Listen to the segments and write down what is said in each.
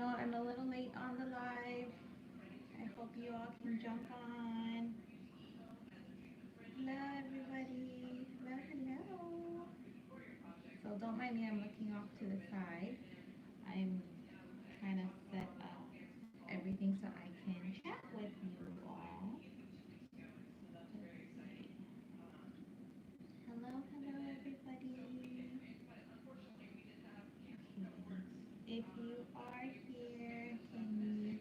know I'm a little late on the live. I hope you all can jump on. Hello, everybody. Hello, hello. So don't mind me, I'm looking off to the side. I'm trying to set up everything so I can chat with you all. Let's see. Hello, hello, everybody. If you are here, can you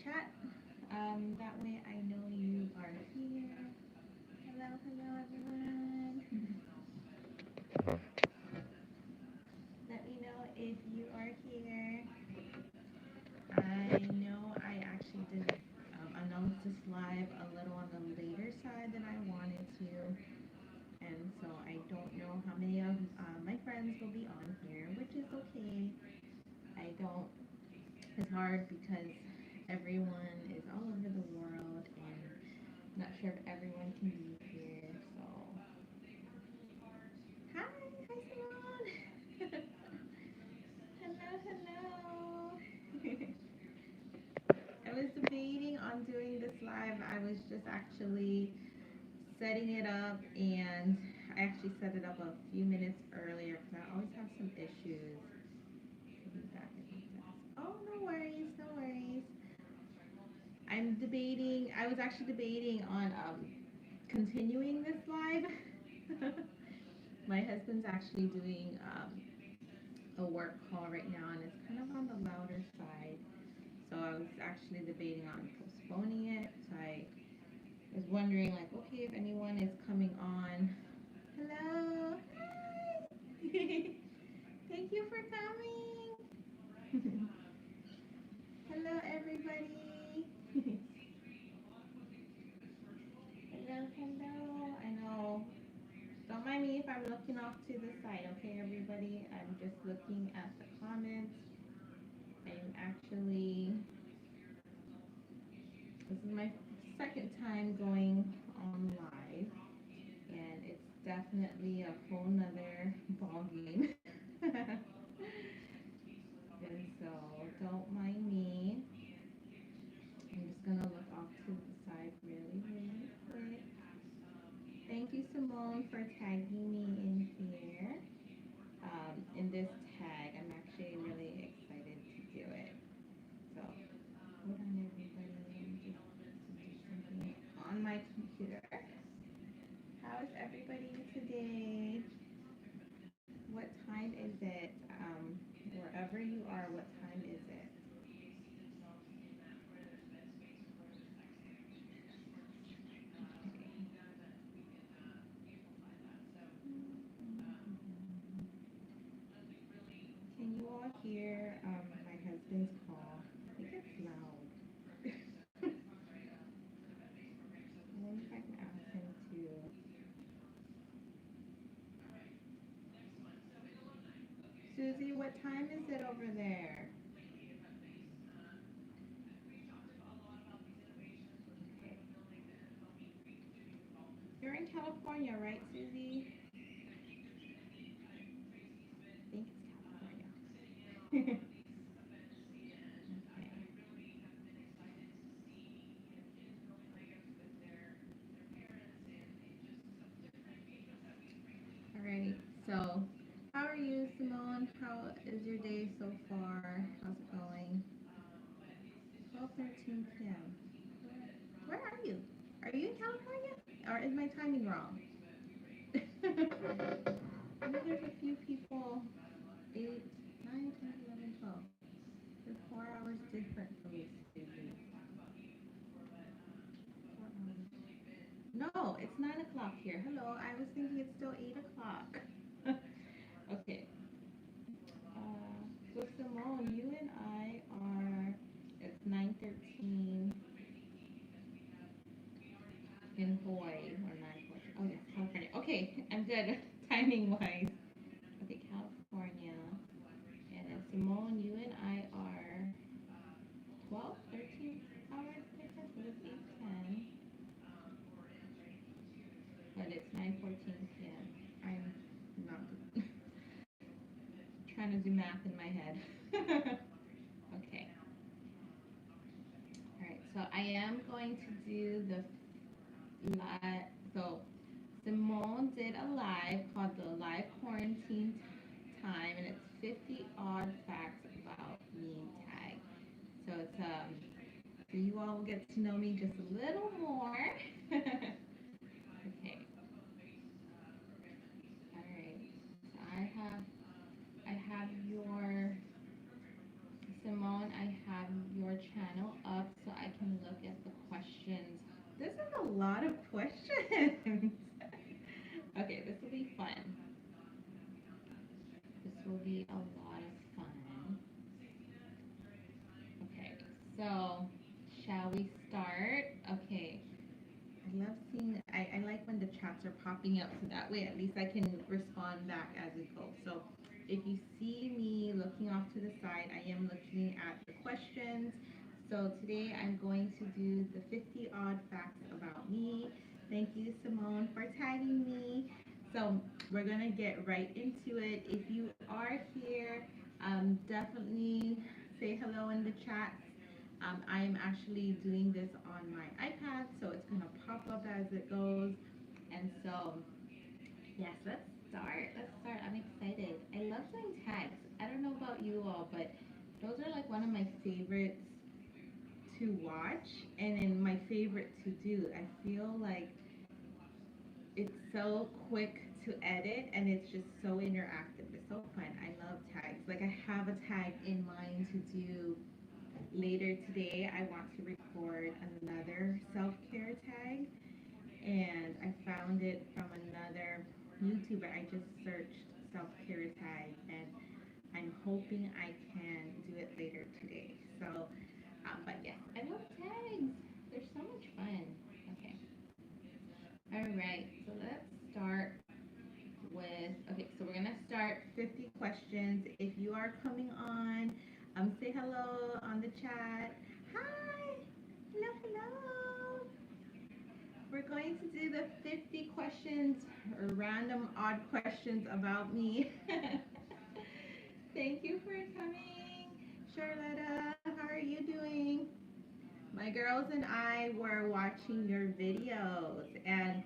chat? That way I know you are here. Hello, hello, everyone. Let me know if you are here. I know I actually did announce this live a little on the later side than I wanted to, and so I don't know how many of my friends will be on here, which is okay. I don't. It's hard because everyone is all over the world, and I'm not sure if everyone can be here. So, hi, hi, Simone. Hello, hello. I was debating on doing this live. I was just actually setting it up, and I actually set it up a few minutes earlier because I always have some issues. Oh, no worries, no worries. I was actually debating on continuing this live. My husband's actually doing a work call right now, and it's kind of on the louder side. So I was actually debating on postponing it. So I was wondering, like, okay, if anyone is coming on. Hello. Hi. Thank you for coming. Hello, everybody. Hello, hello. I know. Don't mind me if I'm looking off to the side, okay, everybody? I'm just looking at the comments. I'm actually, this is my second time going on live, and it's definitely a whole nother ball game. And so don't mind me. I'm just gonna look off to the side really, really quick. Thank you, Simone, for tagging me in here. In this tag, I'm actually really excited to do it. So hold on, everybody. Let me just do something on my computer. How is everybody today? What time is it? Wherever you are, what time is it? Can you all hear my husband's call? I think it's loud. I wonder if I can ask him to. Susie, what time is it over there? You're in California, right, Susie? I think it's California. Okay. Alrighty. So, how are you, Simone? How is your day so far? How's it going? 12:13 p.m. Where are you? Are you in California? Or is my timing wrong? I know there's a few people, 8, 9, 10, 11, 12. They're 4 hours different from me, Susie. 4 hours. No, it's 9 o'clock here. Hello, I was thinking it's still 8 o'clock. Okay. So Simone, you and I are, it's 9:13 in Hawaii, or 9:14. Oh, yes, California. Okay, I'm good timing wise. Okay, California. And then Simone, you and I are 12, 13 hours difference. But it's 8:10, but it's 9:14 p.m. I'm not trying to do math in my head. I am going to do the live. So Simone did a live called the Live Quarantine Time, and it's 50 odd facts about me tag. So it's so you all will get to know me just a little more. Okay. All right. So I have your Simone, I have your channel up so I can look at the questions. This is a lot of questions. Okay, this will be fun. This will be a lot of fun. Okay, so shall we start? Okay, I love seeing, I like when the chats are popping up so that way at least I can respond back as we go. So if you see me looking off to the side, I am looking at the questions. So today I'm going to do the 50 odd facts about me. Thank you, Simone, for tagging me. So we're gonna get right into it. If you are here, definitely say hello in the chat. I'm actually doing this on my iPad, so it's gonna pop up as it goes. And so, yes, let's start. Let's start. I'm excited. I love doing tags. I don't know about you all, but those are like one of my favorites to watch and then my favorite to do. I feel like it's so quick to edit and it's just so interactive. It's so fun. I love tags. Like I have a tag in mind to do later today. I want to record another self-care tag and I found it from another YouTuber. I just searched self-care tag and I'm hoping I can do it later today. So, but yes, I love tags. They're so much fun. Okay. All right. So let's start with, okay, so we're gonna start 50 questions. If you are coming on, say hello on the chat. Hi, hello, hello. We're going to do the 50 questions, or random odd questions about me. Thank you for coming. Charlotta, how are you doing? My girls and I were watching your videos, and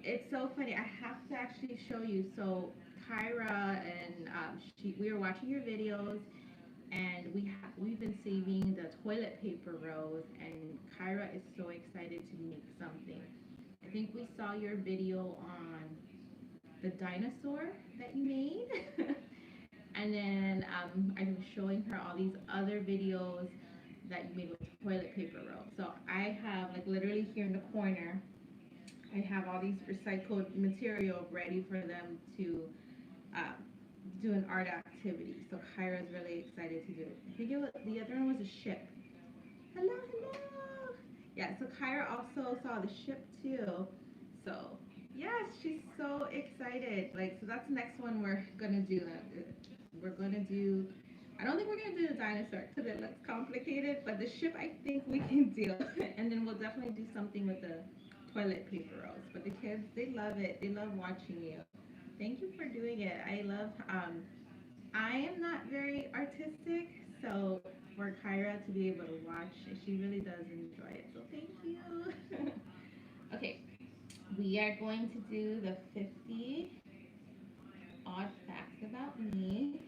it's so funny. I have to actually show you. So Kyra and we were watching your videos, and we've been saving the toilet paper rolls, and Kyra is so excited to make something. I think we saw your video on the dinosaur that you made, and then I was showing her all these other videos that you made with toilet paper rolls. So I have like literally here in the corner I have all these recycled material ready for them to uh, do an art activity. So Kyra's really excited to do it. I think the other one was a ship. Hello, hello. Yeah, so Kyra also saw the ship too. So yes, she's so excited. Like, so that's the next one we're gonna do. We're gonna do. I don't think we're gonna do the dinosaur because it looks complicated, but the ship I think we can do. And then we'll definitely do something with the toilet paper rolls. But the kids, they love it. They love watching you. Thank you for doing it. I love. I am not very artistic, so for Kyra to be able to watch, she really does enjoy it. So thank you. Okay, we are going to do the 50 odd facts about me.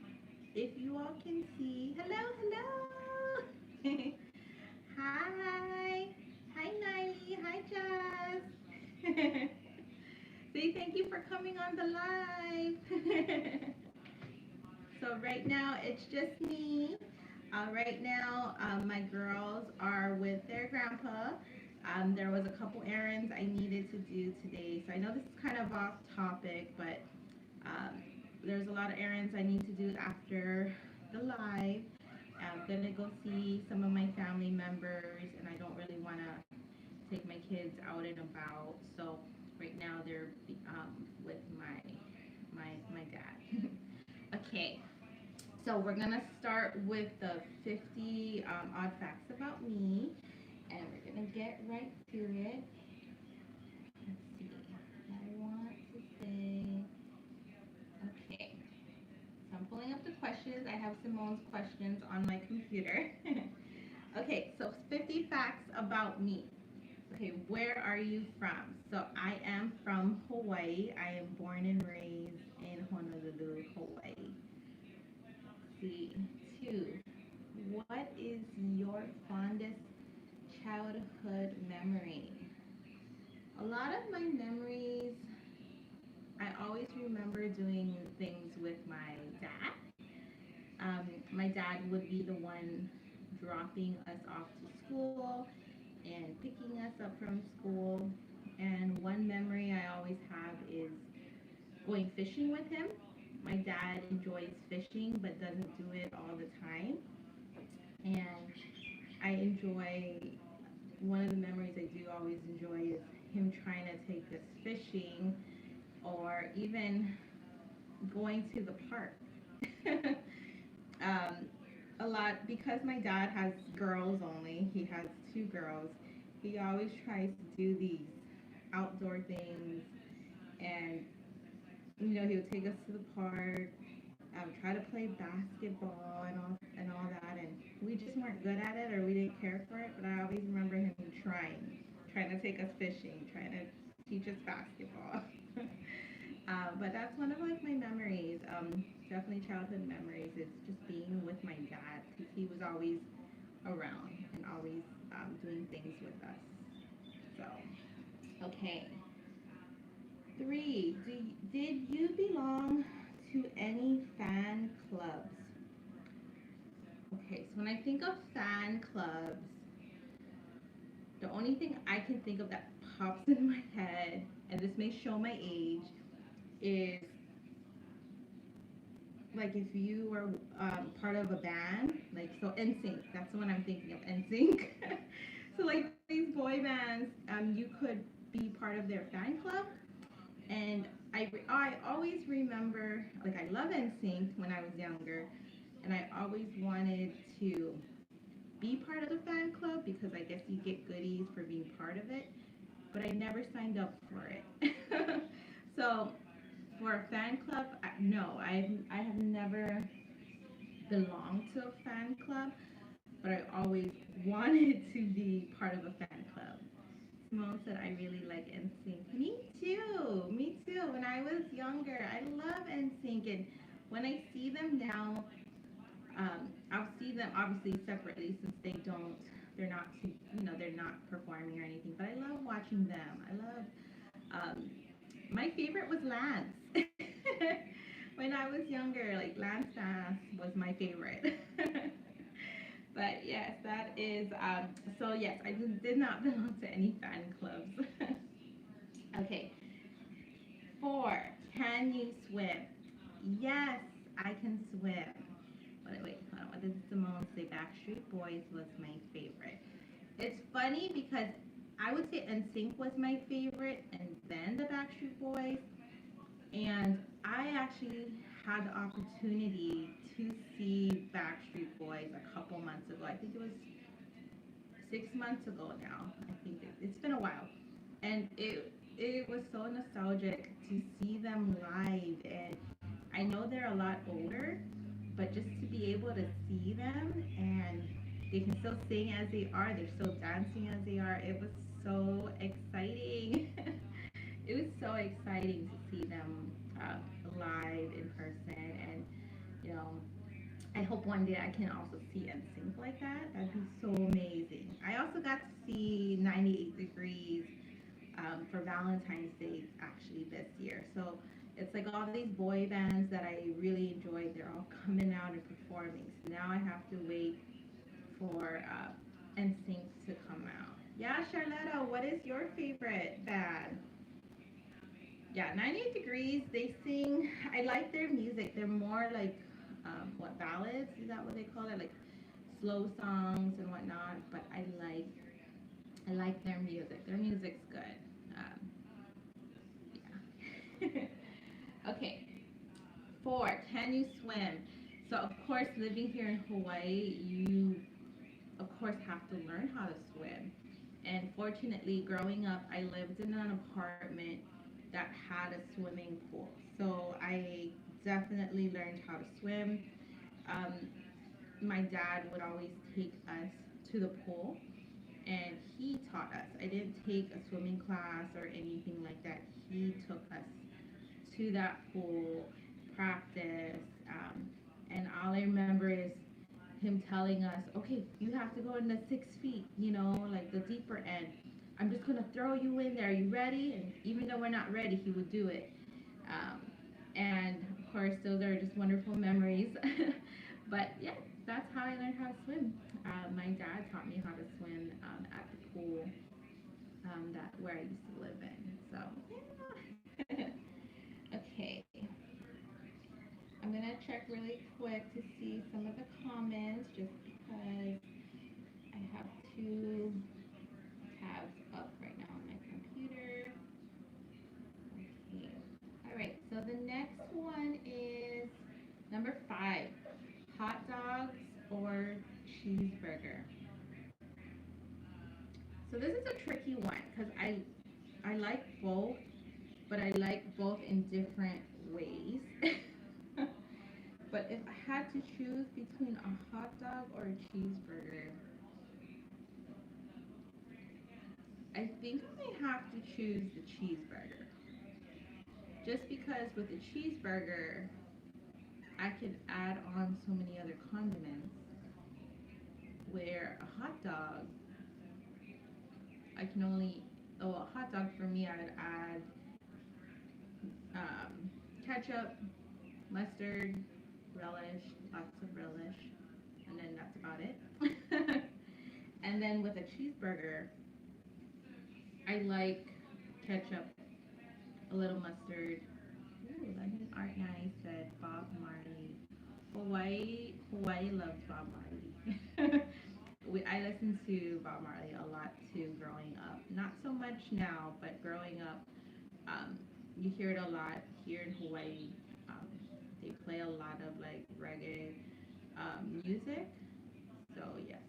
If you all can see, hello, hello. Hi, hi Niley, hi Jazz. Say thank you for coming on the live. So right now it's just me. Right now my girls are with their grandpa. There was a couple errands I needed to do today. So I know this is kind of off topic, but there's a lot of errands I need to do after the live. I'm gonna go see some of my family members, and I don't really want to take my kids out and about. So right now they're with my dad. Okay, so we're gonna start with the 50 odd facts about me, and we're gonna get right to it. Let's see. I want to say, okay. So I'm pulling up the questions. I have Simone's questions on my computer. Okay, so 50 facts about me. Okay, where are you from? So I am from Hawaii. I am born and raised in Honolulu, Hawaii. See, two. What is your fondest childhood memory? A lot of my memories, I always remember doing things with my dad. My dad would be the one dropping us off to school and picking us up from school. And one memory I always have is going fishing with him. My dad enjoys fishing but doesn't do it all the time. And I enjoy, one of the memories I do always enjoy is him trying to take us fishing or even going to the park. um, a lot because my dad has girls only. He has two girls. He always tries to do these outdoor things, and he would take us to the park, try to play basketball and all that, and we just weren't good at it or we didn't care for it. But I always remember him trying to take us fishing, trying to teach us basketball. But that's one of like my memories. Definitely childhood memories. It's just being with my dad because he was always around and always doing things with us. So, okay. Three. Did you belong to any fan clubs? Okay, so when I think of fan clubs, the only thing I can think of that pops in my head, and this may show my age, is like if you were part of a band, like so NSYNC. That's the one I'm thinking of, NSYNC. So like these boy bands, you could be part of their fan club, and I always remember like I love NSYNC when I was younger, and I always wanted to be part of the fan club because I guess you get goodies for being part of it, but I never signed up for it. So for a fan club, no, I have never belonged to a fan club, but I always wanted to be part of a fan club. Simone said I really like NSYNC. Me too. Me too. When I was younger, I love NSYNC, and when I see them now, I'll see them obviously separately since they're not, they're not performing or anything. But I love watching them. I love. My favorite was Lance. When I was younger, like Lance Bass was my favorite. But yes, that is. So yes, I did not belong to any fan clubs. Okay. Four. Can you swim? Yes, I can swim. Wait, hold on. What did Simone say? Backstreet Boys was my favorite. It's funny because I would say NSYNC was my favorite, and then the Backstreet Boys. And I actually had the opportunity to see Backstreet Boys a couple months ago. I think it was 6 months ago now. I think it's been a while, and it was so nostalgic to see them live. And I know they're a lot older, but just to be able to see them and they can still sing as they are, they're still dancing as they are. It was so exciting. It was so exciting to see them live in person, and you know, I hope one day I can also see NSYNC like that. That'd be so amazing. I also got to see 98 Degrees for Valentine's Day actually this year. So it's like all these boy bands that I really enjoyed. They're all coming out and performing. So now I have to wait for NSYNC to come out. Yeah, Charlotta, what is your favorite band? Yeah, 98 Degrees. They sing. I like their music. They're more like what ballads? Is that what they call it? Like slow songs and whatnot. But I like their music. Their music's good. Yeah. Okay. Four. Can you swim? So of course, living here in Hawaii, you of course have to learn how to swim. And fortunately, growing up, I lived in an apartment that had a swimming pool. So I definitely learned how to swim. Um, my dad would always take us to the pool, and he taught us. I didn't take a swimming class or anything like that. He took us to that pool, practice, and all I remember is him telling us, okay, you have to go in the 6 feet, like the deeper end. I'm just gonna throw you in there. Are you ready? And even though we're not ready, he would do it. Um, and of course, those are just wonderful memories. But yeah, that's how I learned how to swim. My dad taught me how to swim at the pool that where I used to live in. So yeah. Okay, I'm gonna check really quick to see some of the comments, just because I have two tabs up right now on my computer. Okay. All right. So the next one is number 5: hot dogs or cheeseburger. So this is a tricky one because I like both, but I like both in different ways. But if I had to choose between a hot dog or a cheeseburger, I think I might have to choose the cheeseburger. Just because with a cheeseburger, I can add on so many other condiments, where a hot dog, I can only, oh, a hot dog for me, I would add ketchup, mustard, relish, lots of relish, and then that's about it. And then with a cheeseburger, I like ketchup, a little mustard. Ooh, London Art Night said Bob Marley. Hawaii loves Bob Marley. I listened to Bob Marley a lot too growing up. Not so much now, but growing up, um, you hear it a lot here in Hawaii. Um, they play a lot of like reggae music. So yes.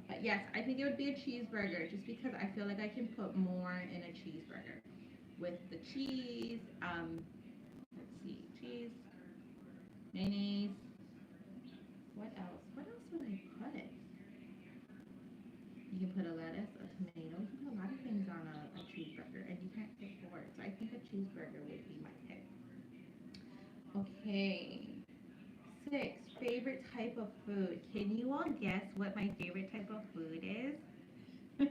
But yes, I think it would be a cheeseburger just because I feel like I can put more in a cheeseburger with the cheese. Let's see, cheese, mayonnaise. What else? What else would I put? You can put a lettuce, a tomato. You can put a lot of things on a cheeseburger, and you can't pick four. So I think a cheeseburger would be my pick. Okay. 6, favorite type of food. Can you all guess what my favorite type of food is?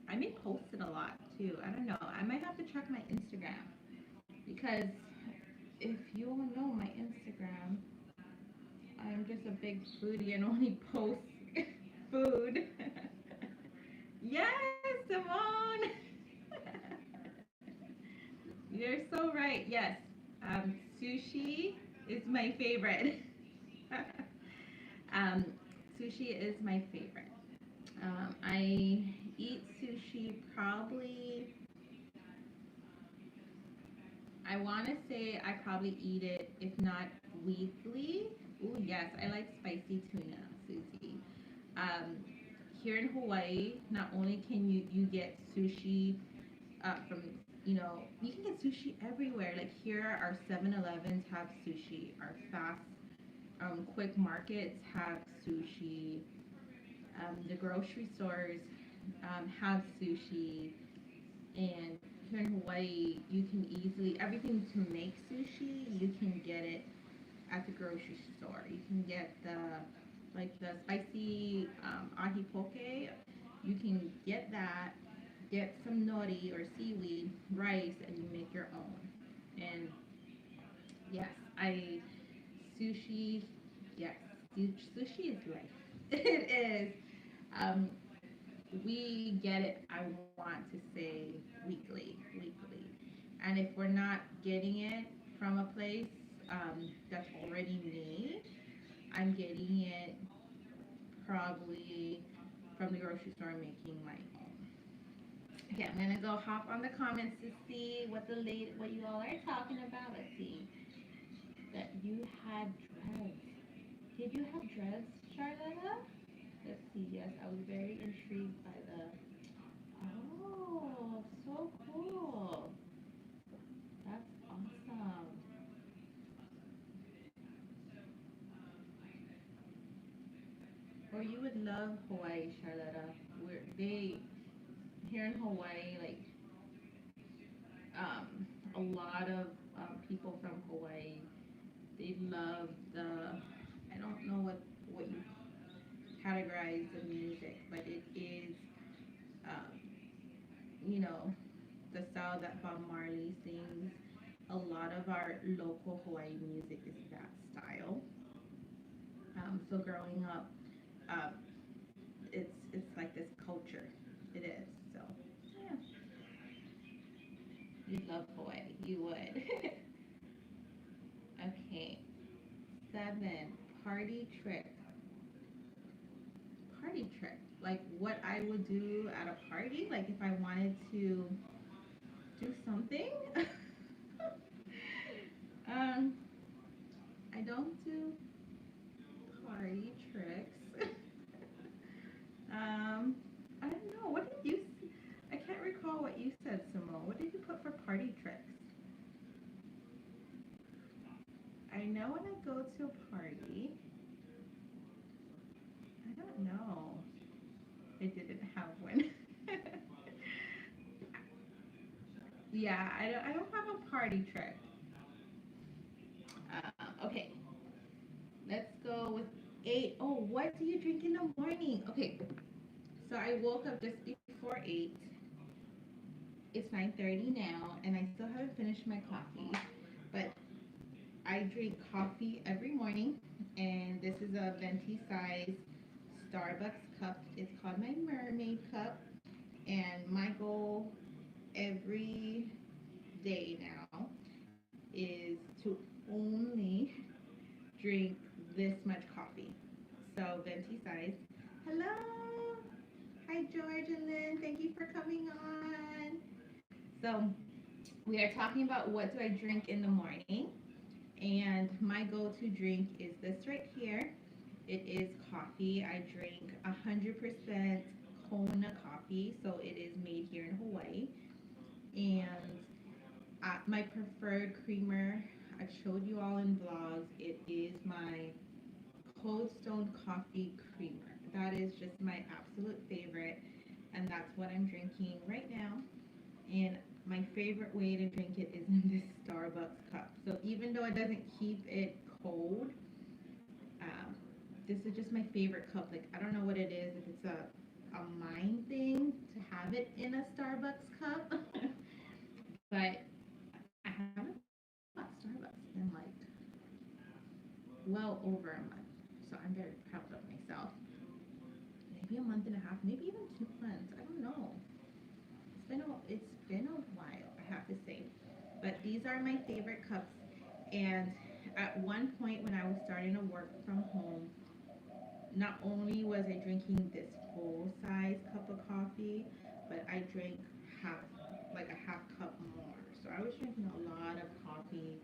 I may post it a lot too. I don't know. I might have to check my Instagram because if you all know my Instagram, I'm just a big foodie and only post food. Yes, Simone. You're so right. Yes, sushi is my favorite. um, Sushi is my favorite. I eat sushi probably, I want to say I probably eat it, if not weekly. Oh, yes, I like spicy tuna, Susie. Um, Here in Hawaii, not only can you get sushi from, you can get sushi everywhere. Like here, our 7-Elevens have sushi, our fast, quick markets have sushi, the grocery stores have sushi, and here in Hawaii, you can easily, everything to make sushi, you can get it at the grocery store. You can get like the spicy ahi poke. You can get that, get some nori or seaweed, rice, and you make your own. And yes, sushi, yes, sushi is life. It is. Um, we get it, I want to say, weekly. And if we're not getting it from a place that's already made, I'm getting it probably from the grocery store making my own. Okay, I'm gonna go hop on the comments to see what you all are talking about. Let's see. That you had dreads. Did you have dreads, Charlotta? Let's see. Yes, I was very intrigued by the. Oh, so cool. That's awesome. Or Oh, you would love Hawaii, Charlotta. They here in Hawaii, like um, a lot of people from Hawaii, they love the. I don't know what you categorize the music, but it is, um, you know, the style that Bob Marley sings. A lot of our local Hawaii music is that style. So growing up, um, it's like this culture. It is. So yeah, you'd love Hawaii. You would. Okay. 7, party trick. Party trick. Like what I would do at a party. Like if I wanted to do something. um, I don't do party tricks. um, I don't know. What did you? I can't recall what you said, Simone. What did you put for party tricks? I know when I go to a party. I don't know. I didn't have one. Yeah, I don't have a party trick. Okay, let's go with 8. Oh, what do you drink in the morning? Okay, so I woke up just before 8. It's 9:30 now, and I still haven't finished my coffee. But I drink coffee every morning, and this is a venti size Starbucks cup. It's called my mermaid cup, and my goal every day now is to only drink this much coffee. So venti size. Hello. Hi George and Lynn. Thank you for coming on. So we are talking about what do I drink in the morning. And my go-to drink is this right here. It is coffee. I drink 100% Kona coffee, so it is made here in Hawaii. And my preferred creamer, I've showed you all in vlogs, it is my Cold Stone Coffee Creamer. That is just my absolute favorite, and that's what I'm drinking right now. And my favorite way to drink it is in this Starbucks cup. So even though it doesn't keep it cold, um, this is just my favorite cup. Like I don't know what it is, if it's a mind thing to have it in a Starbucks cup, but I haven't bought Starbucks in like well over a month. So I'm very proud of myself. Maybe a month and a half, maybe even 2 months. I don't know. It's been a while, I have to say. But these are my favorite cups. And at one point when I was starting to work from home, not only was I drinking this full size cup of coffee, but I drank half, like a half cup more. So I was drinking a lot of coffee,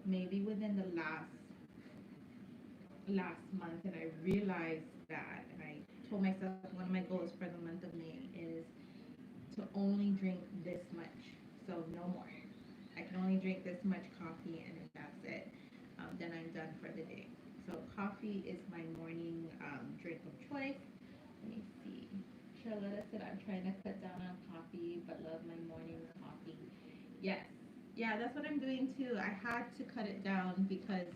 maybe within the last month, and I realized that, and I told myself one of my goals for the month of May is to only drink this much, so no more. I can only drink this much coffee, and then that's it. Then I'm done for the day. So coffee is my morning drink of choice. Let me see. Charlotte said I'm trying to cut down on coffee, but love my morning coffee. Yes. Yeah, that's what I'm doing too. I had to cut it down because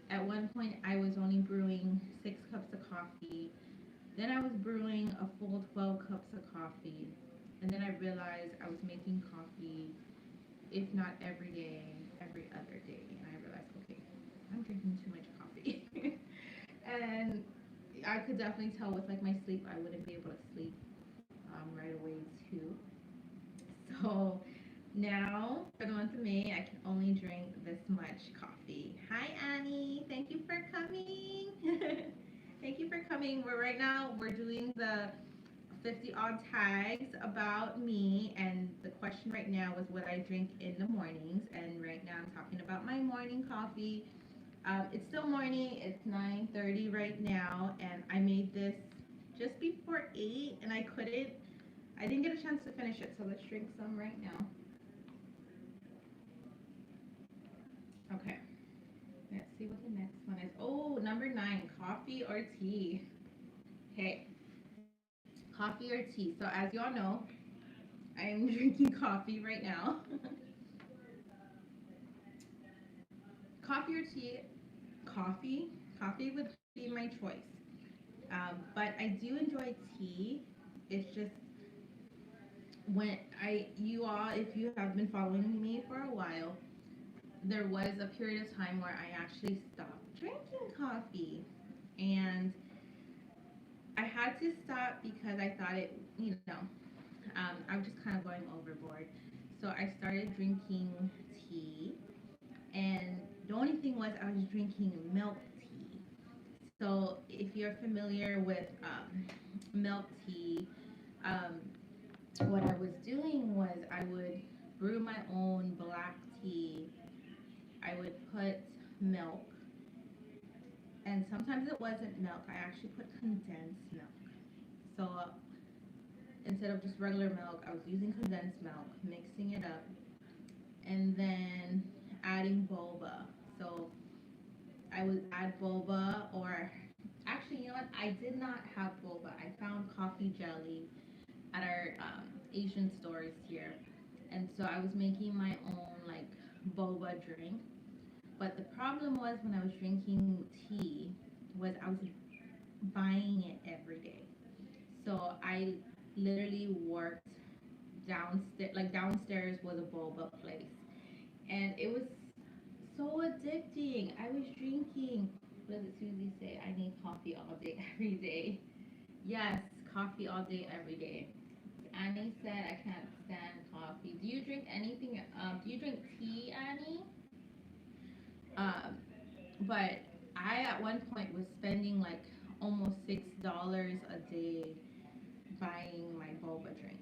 at one point I was only brewing 6 cups of coffee. Then I was brewing a full 12 cups of coffee. And then I realized I was making coffee, if not every day, every other day. And I realized, okay, I'm drinking too much coffee. And I could definitely tell with like my sleep, I wouldn't be able to sleep right away too. So now for the month of May, I can only drink this much coffee. Hi Annie, thank you for coming. Thank you for coming. We're doing the 50 odd tags about me, and the question right now is what I drink in the mornings, and right now I'm talking about my morning coffee. It's still morning. It's 9:30 right now, and I made this just before 8, and I didn't get a chance to finish it, so let's drink some right now. Okay, let's see what the next one is. Oh, number 9, coffee or tea? Okay, coffee or tea? So as you all know, I am drinking coffee right now. Coffee or tea? Coffee. Coffee would be my choice. But I do enjoy tea. It's just when you all, if you have been following me for a while, there was a period of time where I actually stopped drinking coffee. And I had to stop because I thought I was just kind of going overboard. So I started drinking tea. And the only thing was I was drinking milk tea. So if you're familiar with milk tea, um, what I was doing was I would brew my own black tea. I would put milk, and sometimes it wasn't milk. I actually put condensed milk. So instead of just regular milk, I was using condensed milk, mixing it up, and then adding boba. So I would add boba, or actually, you know what? I did not have boba. I found coffee jelly at our Asian stores here, and so I was making my own like boba drink. But the problem was when I was drinking tea was I was buying it every day. So I literally worked downstairs. Like downstairs was a boba place, and it was so addicting. I was drinking. What does Susie say? I need coffee all day, every day. Yes, coffee all day, every day. Annie said I can't stand coffee. Do you drink anything? Do you drink tea, Annie? Um, but I at one point was spending like almost $6 a day buying my boba drink,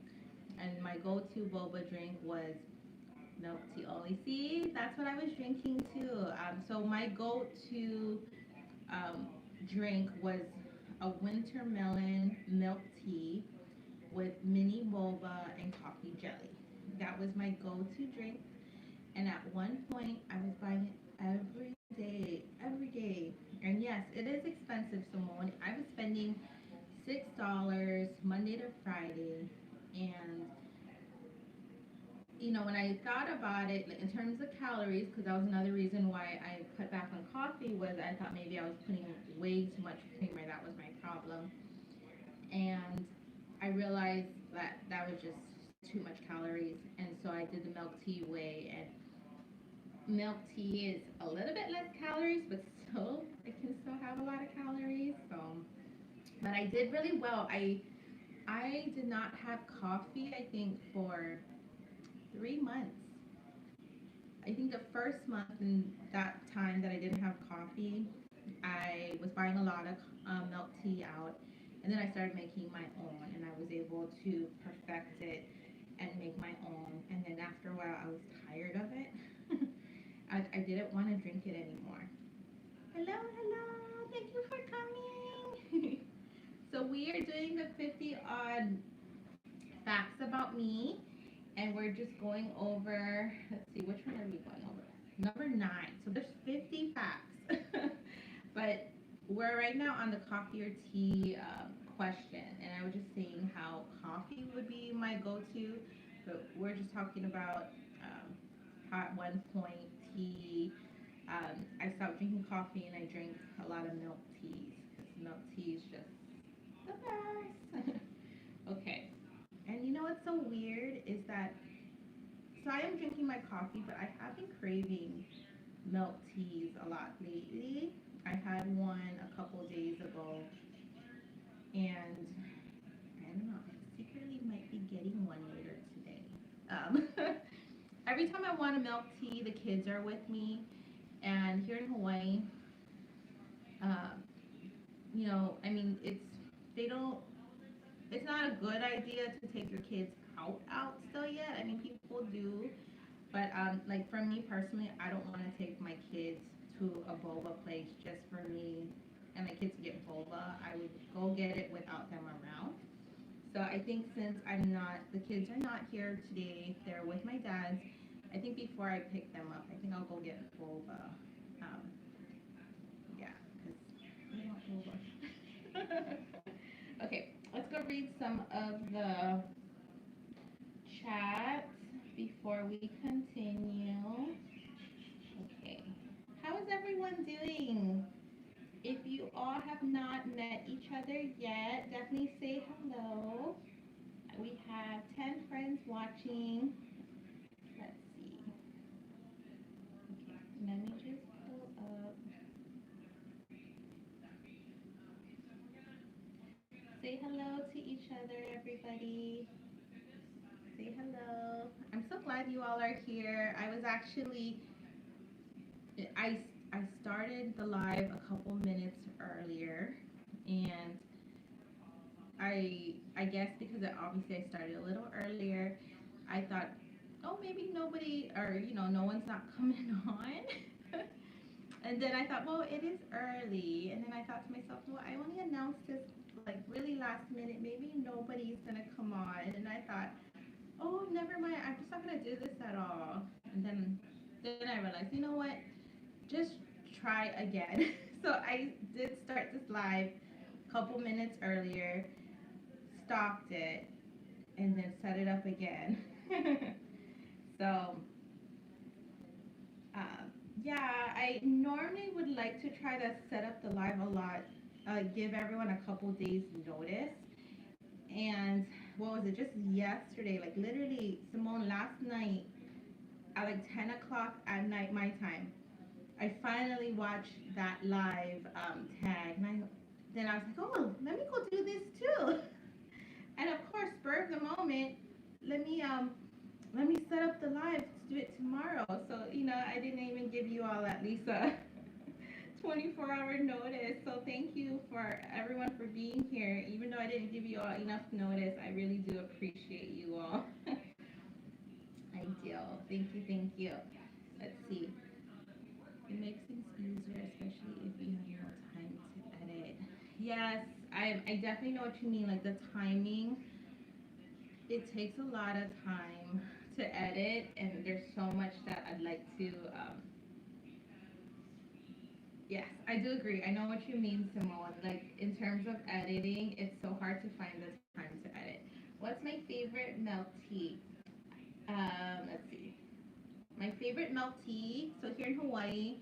and my go-to boba drink was milk tea only. See, that's what I was drinking too. So my go-to um, drink was a winter melon milk tea with mini boba and coffee jelly. That was my go-to drink. And at one point, I was buying it every day. And yes, it is expensive, Simone. I was spending $6 Monday to Friday. And when I thought about it like, in terms of calories, because that was another reason why I cut back on coffee, was I thought maybe I was putting way too much creamer. That was my problem. And I realized that that was just too much calories. And so I did the milk tea way. And milk tea is a little bit less calories, but still, it can still have a lot of calories. So, but I did really well. I did not have coffee, I think, for 3 months. I think the first month in that time that I didn't have coffee, I was buying a lot of milk tea out, and then I started making my own, and I was able to perfect it and make my own. And then after a while, I was tired of it. I didn't want to drink it anymore. Hello, hello, thank you for coming. So we are doing the 50 odd facts about me, and we're just going over, let's see, which one are we going over? Number 9. So there's 50 facts. But we're right now on the coffee or tea question, and I was just saying how coffee would be my go-to, but we're just talking about how at one point tea. I stopped drinking coffee and I drank a lot of milk teas because milk tea is just the best. Okay, and you know what's so weird is that so I am drinking my coffee, but I have been craving milk teas a lot lately. I had one a couple days ago, and I don't know. I secretly might be getting one later today. Every time I want a milk tea, the kids are with me, and here in Hawaii, um, I mean, they don't. It's not a good idea to take your kids out still yet. I mean, people do, but like for me personally, I don't want to take my kids to a boba place just for me and the kids to get boba. I would go get it without them around. So I think since the kids are not here today, they're with my dad. I think before I pick them up, I think I'll go get boba. Um, yeah, because I want boba. read some of the chat before we continue. Okay. How is everyone doing? If you all have not met each other yet, definitely say hello. We have 10 friends watching. Let's see. Okay, let me just pull up. Say hello to each other, everybody. Say hello. I'm so glad you all are here. I was actually, I, I started the live a couple minutes earlier, and I guess because obviously I started a little earlier, I thought, oh, maybe nobody, or no one's not coming on. And then I thought, well, it is early. And then I thought to myself, well, I only announced this like really last minute. Maybe nobody's gonna come on. And I thought, oh, never mind. I'm just not gonna do this at all. And then I realized, you know what? Just try again. So I did start this live a couple minutes earlier, stopped it, and then set it up again. So Um, yeah, I normally would like to try to set up the live a lot, give everyone a couple days notice. And what was it? Just yesterday, like literally, Simone, last night at like 10 o'clock at night, my time, I finally watched that live tag. And then I was like, oh, let me go do this too. And of course, spur of the moment, let me um let me set up the live to do it tomorrow. So, I didn't even give you all at least a 24-hour notice. So thank you for everyone for being here. Even though I didn't give you all enough notice, I really do appreciate you all. I do. Thank you, thank you. Let's see. It makes things easier, especially if you have no time to edit. Yes, I definitely know what you mean. Like the timing, it takes a lot of time to edit, and there's so much that I'd like to. Yes, I do agree. I know what you mean, Simone. Like in terms of editing, it's so hard to find the time to edit. What's my favorite milk tea? Let's see. My favorite milk tea. So here in Hawaii,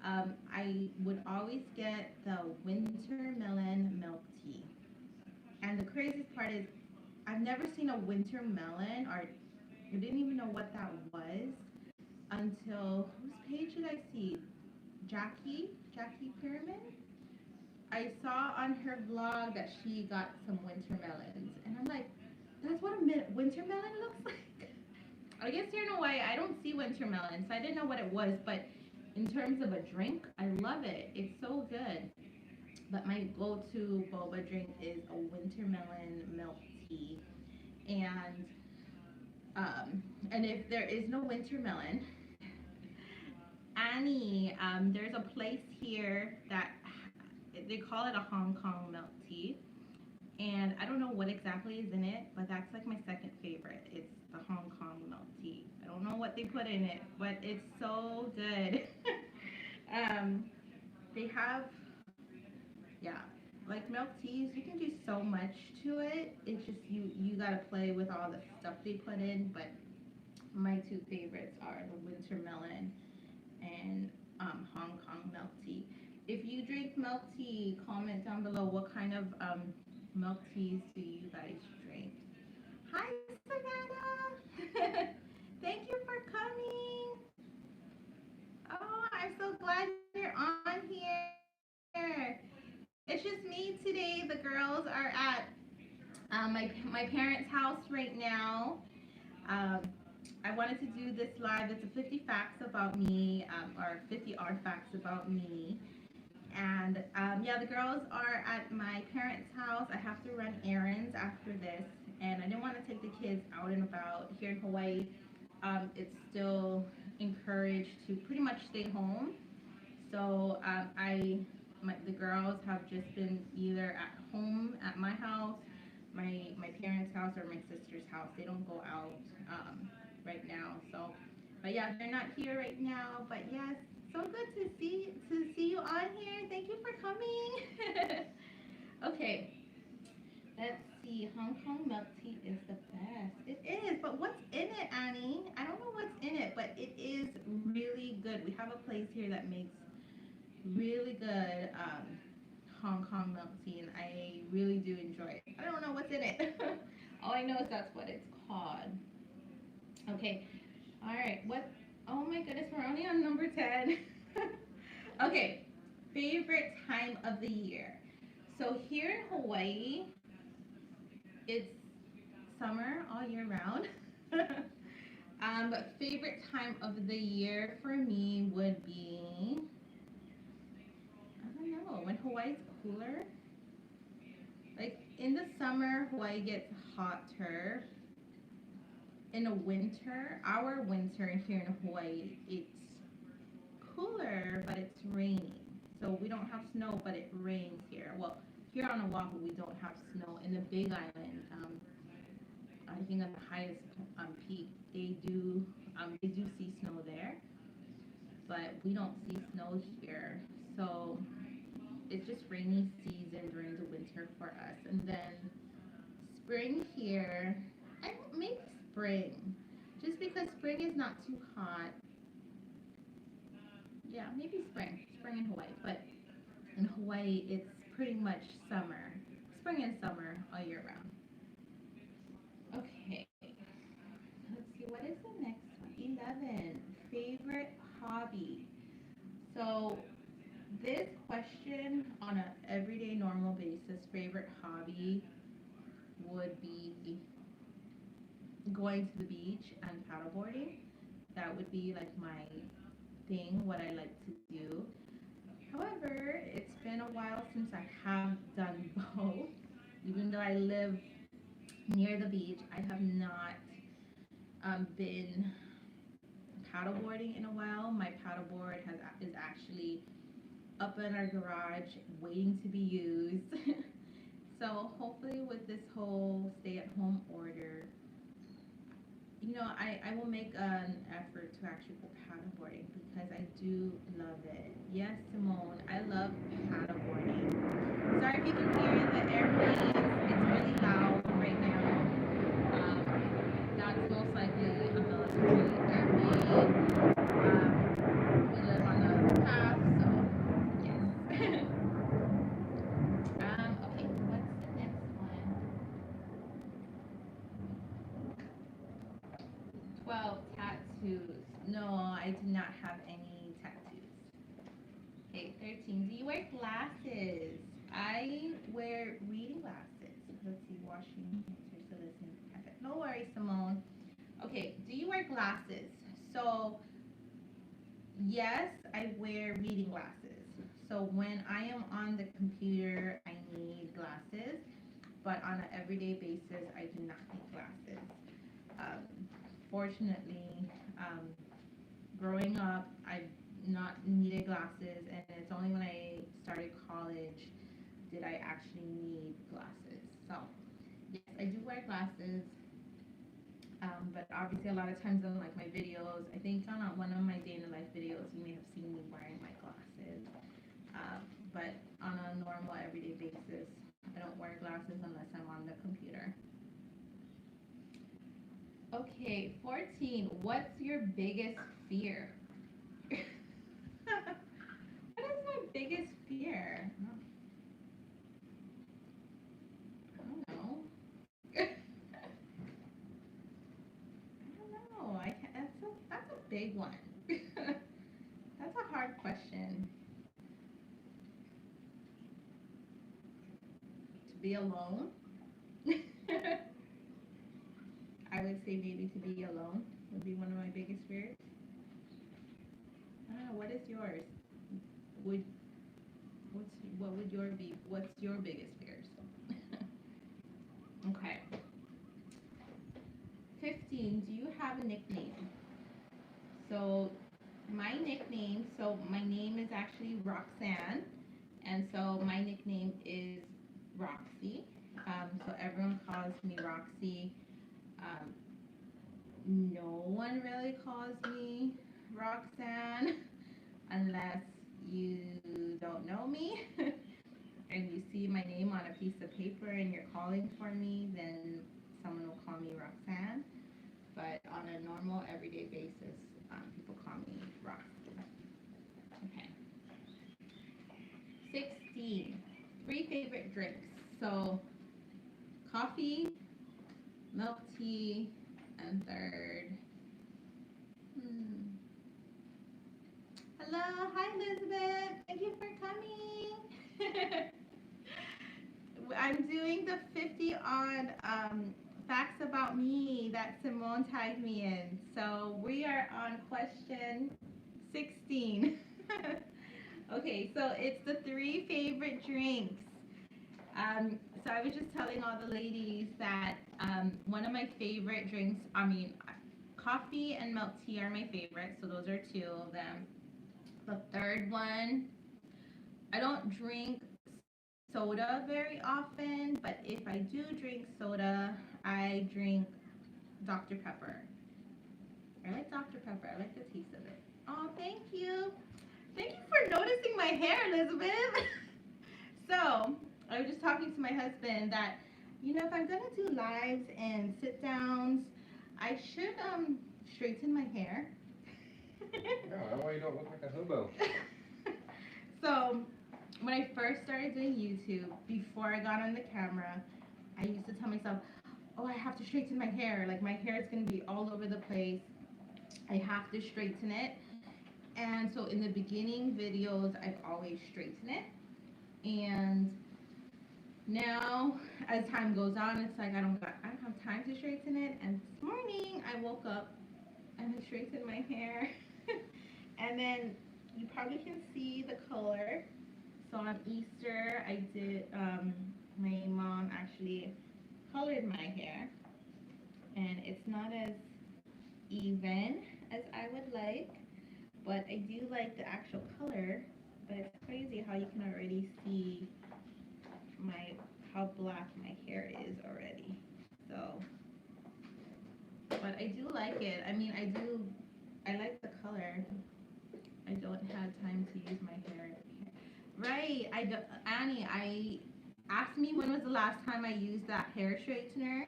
I would always get the winter melon milk tea. And the craziest part is, I've never seen a winter melon, or I didn't even know what that was until whose page did I see? Jackie Pyramid. I saw on her vlog that she got some winter melons, and I'm like, that's what a winter melon looks like. I guess here in Hawaii, I don't see winter melon, so I didn't know what it was. But in terms of a drink, I love it. It's so good. But my go-to boba drink is a winter melon milk tea, and if there is no winter melon, Annie, there's a place here that they call it a Hong Kong milk tea, and I don't know what exactly is in it, but that's like my second favorite. It's the Hong Kong milk tea. I don't know what they put in it, but it's so good. um, they have, yeah, like milk teas. You can do so much to it. It's just you gotta play with all the stuff they put in. But my two favorites are the winter melon and Hong Kong milk tea. If you drink milk tea, comment down below what kind of milk teas do you guys drink. Hi, Savannah. Thank you for coming. Oh, I'm so glad you're on here. It's just me today. The girls are at my parents' house right now. Um, I wanted to do this live. It's a 50 facts about me, or 50 odd facts about me. And yeah, the girls are at my parents' house. I have to run errands after this, and I didn't want to take the kids out and about. Here in Hawaii, it's still encouraged to pretty much stay home. So the girls have just been either at home at my house, my parents' house, or my sister's house. They don't go out right now. So, but yeah, they're not here right now. But yes, so good to see you on here. Thank you for coming. Okay, let's tea. Hong Kong milk tea is the best. It is, but what's in it, Annie? I don't know what's in it, but it is really good. We have a place here that makes really good Hong Kong milk tea, and I really do enjoy it. I don't know what's in it. All I know is that's what it's called. Okay, all right. What? Oh my goodness, we're only on number 10. Okay, favorite time of the year. So here in Hawaii, it's summer all year round. But favorite time of the year for me would be, I don't know, when Hawaii's cooler. Like in the summer, Hawaii gets hotter. In the winter, our winter here in Hawaii, it's cooler, but it's raining. So we don't have snow, but it rains here. Well, here on Oahu, we don't have snow. In the Big Island, I think at the highest peak, they do see snow there, but we don't see snow here. So it's just rainy season during the winter for us, and then spring here. I don't maybe spring, just because spring is not too hot. Yeah, maybe spring in Hawaii, but in Hawaii it's pretty much summer, spring and summer all year round. Okay, let's see, what is the next one? 11. Favorite hobby. So this question on an everyday normal basis, favorite hobby would be going to the beach and paddleboarding. That would be like my thing, what I like to do. However, it's been a while since I have done both. Even though I live near the beach, I have not been paddleboarding in a while. My paddleboard is actually up in our garage waiting to be used. So hopefully with this whole stay-at-home order, I will make an effort to actually go paddleboarding because I do love it. Yes, Simone, I love paddleboarding. Sorry if you can hear the airplanes. It's really loud right now. That's most likely a military airplane. We live on a path, so yes. Okay, what's the next one? 12 tattoos. No, I do not have any tattoos. Okay, 13. Do you wear glasses? I wear reading glasses. Let's see, washing. So listening. No worries, Simone. Okay, do you wear glasses? So, yes, I wear reading glasses. So when I am on the computer, I need glasses, but on an everyday basis, I do not need glasses. Um, Fortunately, um, growing up, I not needed glasses, and it's only when I started college did I actually need glasses. So, yes, I do wear glasses, but obviously a lot of times in like my videos, I think on one of my day in the life videos, you may have seen me wearing my glasses. But on a normal everyday basis, I don't wear glasses unless I'm on the computer. Okay, 14. What's your biggest fear? What is my biggest fear? I don't know. I don't know. I can't, that's a big one. That's a hard question. To be alone. I would say maybe to be alone would be one of my biggest fears. I don't know. What is yours? Would what would your be? What's your biggest fears? Okay. 15. Do you have a nickname? So my name is actually Roxanne, and so my nickname is Roxy. So everyone calls me Roxy. Um, no one really calls me Roxanne unless you don't know me. and you see my name on a piece of paper and you're calling for me, then someone will call me Roxanne. But on a normal, everyday basis, people call me Rox. Okay. 16. 3 favorite drinks. So, coffee, milk tea, and third. Hmm. Hello, hi Elizabeth. Thank you for coming. I'm doing the 50 on facts about me that Simone tagged me in. So we are on question 16. Okay, so it's the 3 favorite drinks. So I was just telling all the ladies that one of my favorite drinks, coffee and milk tea are my favorite. So those are 2 of them. The third one, I don't drink soda very often, but if I do drink soda, I drink Dr. Pepper. I like Dr. Pepper. I like the taste of it. Oh, thank you. Thank you for noticing my hair, Elizabeth. So, I was just talking to my husband that, if I'm gonna do lives and sit downs, I should straighten my hair. Yeah, that way you don't look like a hobo. So, when I first started doing YouTube, before I got on the camera, I used to tell myself, oh, I have to straighten my hair. Like, my hair is going to be all over the place. I have to straighten it. And so, in the beginning videos, I've always straightened it. And now, as time goes on, it's like I don't have time to straighten it. And this morning, I woke up and I straightened my hair. And then you probably can see the color. So on Easter, I did, my mom actually colored my hair. And it's not as even as I would like, but I do like the actual color. But it's crazy how you can already see how black my hair is already. So, but I do like it. I like the color. I don't have time to use my hair. Right. Annie, asked me when was the last time I used that hair straightener.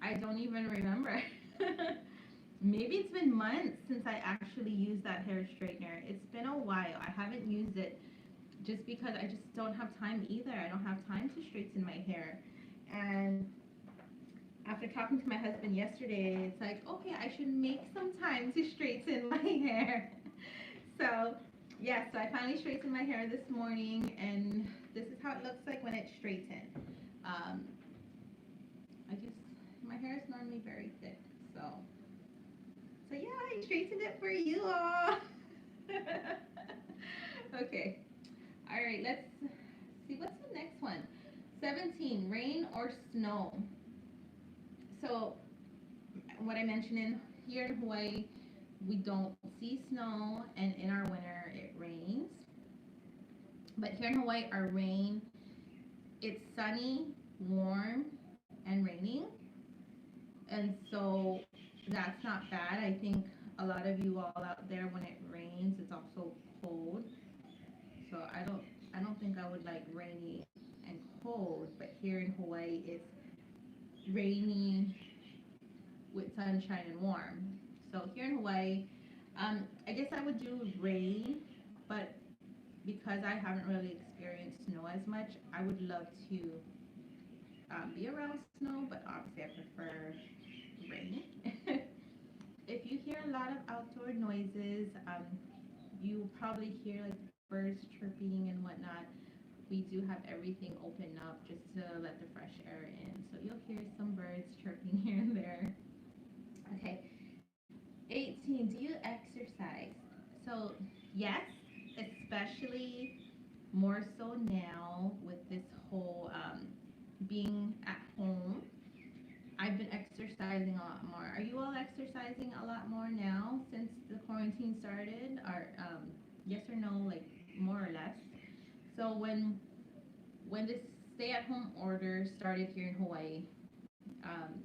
I don't even remember. Maybe it's been months since I actually used that hair straightener. It's been a while. I haven't used it just because I just don't have time either. I don't have time to straighten my hair. And after talking to my husband yesterday, it's like, okay, I should make some time to straighten my hair. So, yeah, so I finally straightened my hair this morning, and this is how it looks like when it's straightened. Um, my hair is normally very thick, so yeah, I straightened it for you all. Okay, all right, let's see, what's the next one? 17, rain or snow? So, what I mentioned here in Hawaii, we don't see snow, and in our winter it rains. But here in Hawaii, our rain, it's sunny, warm, and raining. And so that's not bad. I think a lot of you all out there, when it rains, it's also cold. So I don't think I would like rainy and cold, but here in Hawaii it's rainy with sunshine and warm. So here in Hawaii, I guess I would do rain, but because I haven't really experienced snow as much, I would love to be around snow, but obviously I prefer rain. If you hear a lot of outdoor noises, you probably hear like birds chirping and whatnot. We do have everything open up just to let the fresh air in. So you'll hear some birds chirping here and there. Okay. 18. Do you exercise? So, yes, especially more so now with this whole being at home. I've been exercising a lot more. Are you all exercising a lot more now since the quarantine started? Or yes or no, like more or less? So when this stay-at-home order started here in Hawaii, um,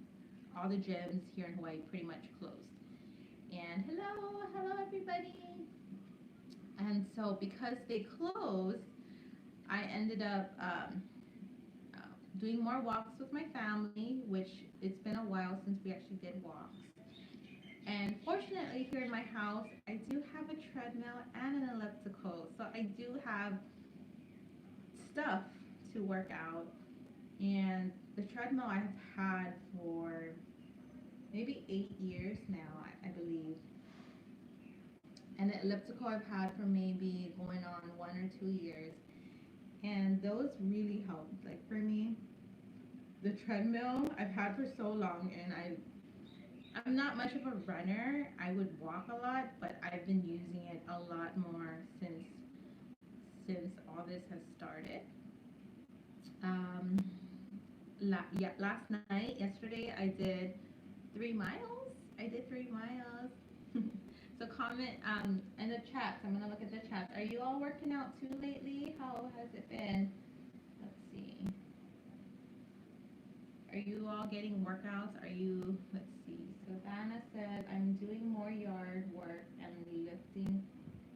all the gyms here in Hawaii pretty much closed. And hello everybody. And so because they closed, I ended up uh, doing more walks with my family, which it's been a while since we actually did walks. And fortunately, here in my house, I do have a treadmill and an elliptical, so I do have stuff to work out. And the treadmill I've had for maybe 8 years now, I believe. And the elliptical I've had for maybe going on 1 or 2 years. And those really helped. Like for me, the treadmill I've had for so long, and I'm not much of a runner. I would walk a lot, but I've been using it a lot more since all this has started. Um, yeah, last night, yesterday, I did 3 miles. I did 3 miles. So comment in the chats. I'm gonna look at the chats. Are you all working out too lately? How has it been? Let's see. Are you all getting workouts? Are you? Let's see. Savannah says I'm doing more yard work and lifting,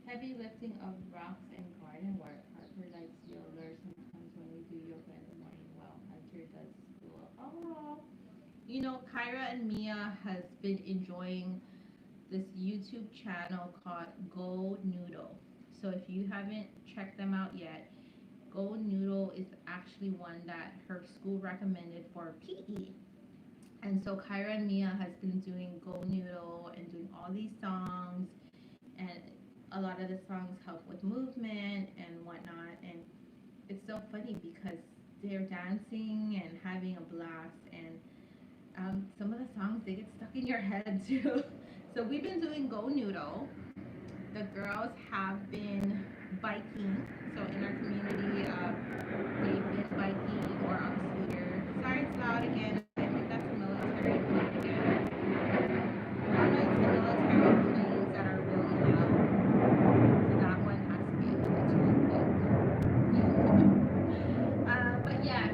heavy lifting of rocks and garden work. Harper likes yoga sometimes when we do yoga in the morning. Well, Hunter does school. Oh, Kyra and Mia has been enjoying this YouTube channel called Go Noodle. So if you haven't checked them out yet, Go Noodle is actually one that her school recommended for PE. And so Kyra and Mia has been doing Go Noodle and doing all these songs, and a lot of the songs help with movement and whatnot. And it's so funny because they're dancing and having a blast, and some of the songs they get stuck in your head too. So we've been doing Go Noodle. The girls have been biking. So in our community, they've been biking or on scooter. Sorry, it's loud again. I think that's the military plane again. Normally it's the military planes that are really loud. So that one has to be a military plane. But yes,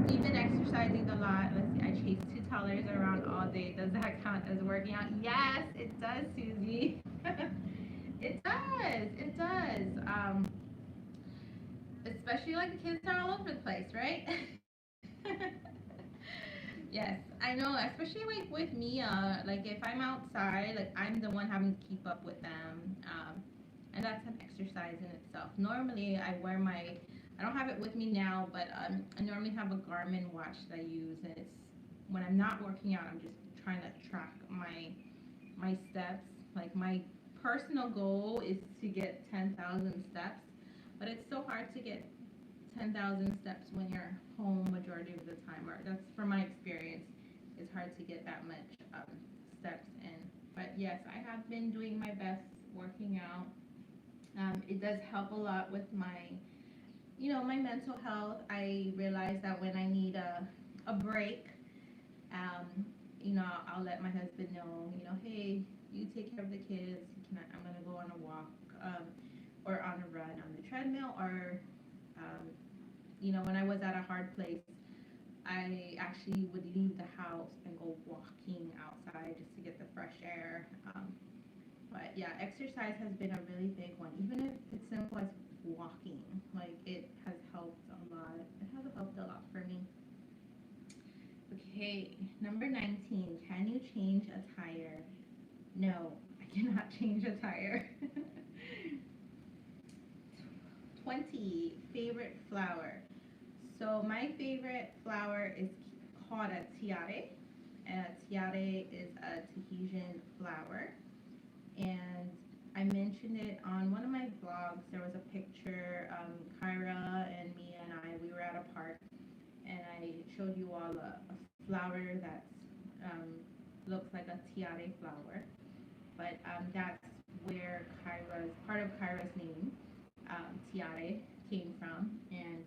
we've been exercising a lot. Let's see, I chased 2 toddlers around all day. Does that count as working out? Yes, it does, Susie. It does. It does. Especially like the kids are all over the place, right? Yes, I know. Especially like with me, like if I'm outside, like I'm the one having to keep up with them, and that's an exercise in itself. Normally, I don't have it with me now, but I normally have a Garmin watch that I use, and it's when I'm not working out, I'm just trying to track my steps. Like my personal goal is to get 10,000 steps, but it's so hard to get 10,000 steps when you're home majority of the time. Or that's from my experience. It's hard to get that much steps in. But yes, I have been doing my best working out. It does help a lot with my mental health. I realize that when I need a break, um, I'll let my husband know, hey, you take care of the kids. I'm gonna go on a walk, or on a run on the treadmill, or um, when I was at a hard place, I actually would leave the house and go walking outside just to get the fresh air. But yeah, exercise has been a really big one, even if it's simple as walking. Like it has helped a lot. It has helped a lot for me. Okay, number 19. Can you change a tire? No, I cannot change a tire. 20. Favorite flower. So my favorite flower is called a tiare. And a tiare is a Tahitian flower. And I mentioned it on one of my vlogs. There was a picture, Kyra and me and we were at a park, and I showed you all a flower that um, looks like a tiare flower. But that's where part of Kyra's name, tiare, came from. And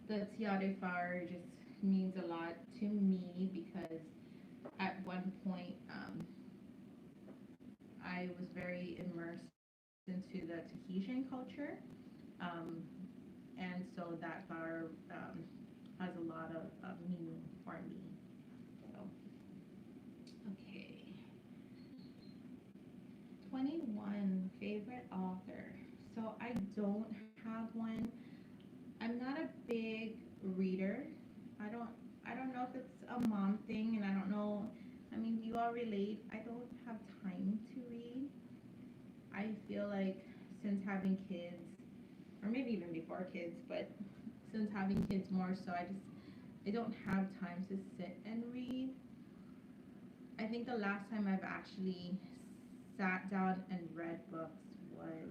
the tiare flower just means a lot to me because at one point I was very immersed into the Tahitian culture, um, and so that flower has a lot of meaning for me. So, okay, 21 favorite author. So I don't have one. I'm not a big reader. I don't I don't know if it's a mom thing, and I don't know. I mean, do you all relate? I don't have time to read. I feel like since having kids, or maybe even before kids, but since having kids more so, I don't have time to sit and read. I think the last time I've actually sat down and read books was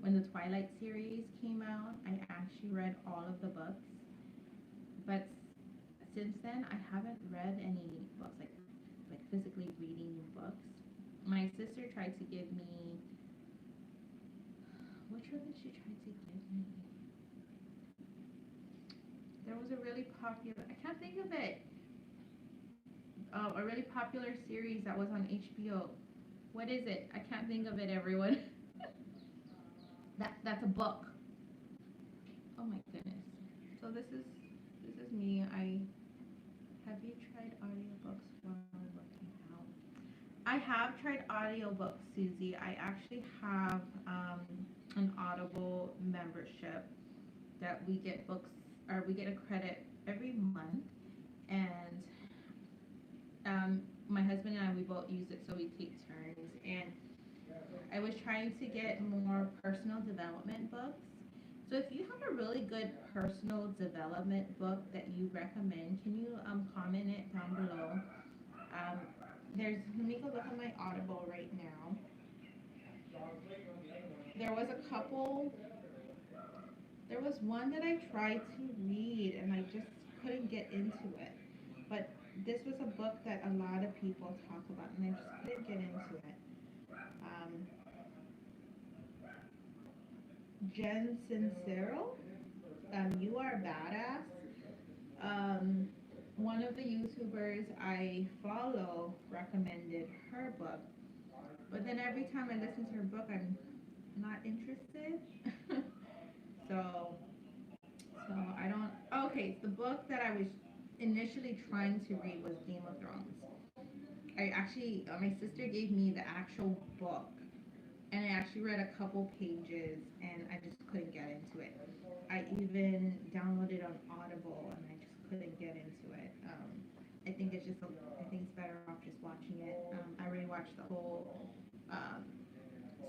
when the Twilight series came out. I actually read all of the books, but since then I haven't read any books, like physically reading books. My sister tried to give me, which one did she try to give me? There was a really popular, I can't think of it. A really popular series that was on HBO. What is it? I can't think of it, everyone. That's a book. Oh my goodness. So this is me. I have you tried audiobooks while working out? I have tried audiobooks, Susie. I actually have an Audible membership that we get books, or we get a credit every month, and my husband and I, we both use it, so we take turns. And I was trying to get more personal development books. So if you have a really good personal development book that you recommend, can you comment it down below? Um, let me go look at my Audible right now. There was a couple, there was one that I tried to read and I just couldn't get into it. But this was a book that a lot of people talk about and I just couldn't get into it. Um, Jen Sincero, You Are Badass. Um, One of the YouTubers I follow recommended her book, but then every time I listen to her book, I'm not interested. so, so I don't. Okay, the book that I was initially trying to read was Game of Thrones. I actually, my sister gave me the actual book, and I actually read a couple pages, and I just couldn't get into it. I even downloaded on Audible, and I just couldn't get into it. I think it's just, I think it's better off just watching it. I already watched the whole um,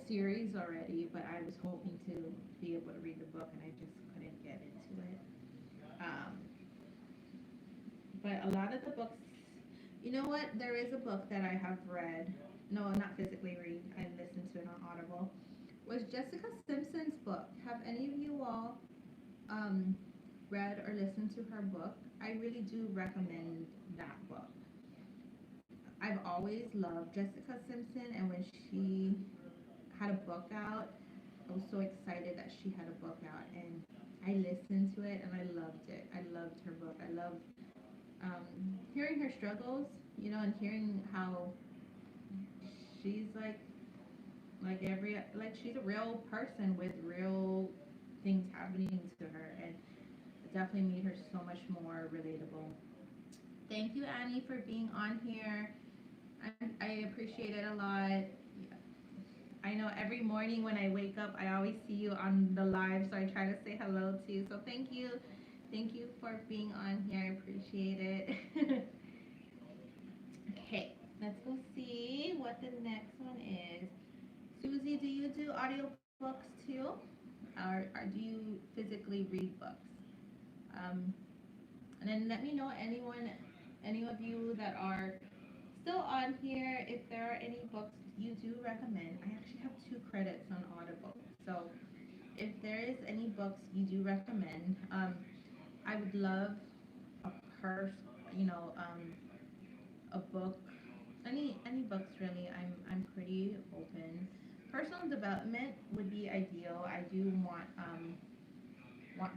series already, but I was hoping to be able to read the book, and I just couldn't get into it. Um, but a lot of the books, you know what? There is a book that I have read. No, not physically read. I listened to it on Audible. Was Jessica Simpson's book. Have any of you all um, read or listened to her book? I really do recommend that book. I've always loved Jessica Simpson, and when she had a book out, I was so excited that she had a book out, and I listened to it and I loved it. I loved her book. I loved hearing her struggles, and hearing how she's like she's a real person with real things happening to her, and it definitely made her so much more relatable. Thank you, Annie, for being on here. I appreciate it a lot. I know every morning when I wake up, I always see you on the live, so I try to say hello to you. So thank you. Thank you for being on here. I appreciate it. Okay, let's go see what the next one is. Susie, do you do audiobooks too? Or do you physically read books? Um, and then let me know any of you that are still on here, if there are any books you do recommend. I actually have 2 credits on Audible. So if there is any books you do recommend, I would love a purse, you know, a book, any books really. I'm pretty open. Personal development would be ideal. I do want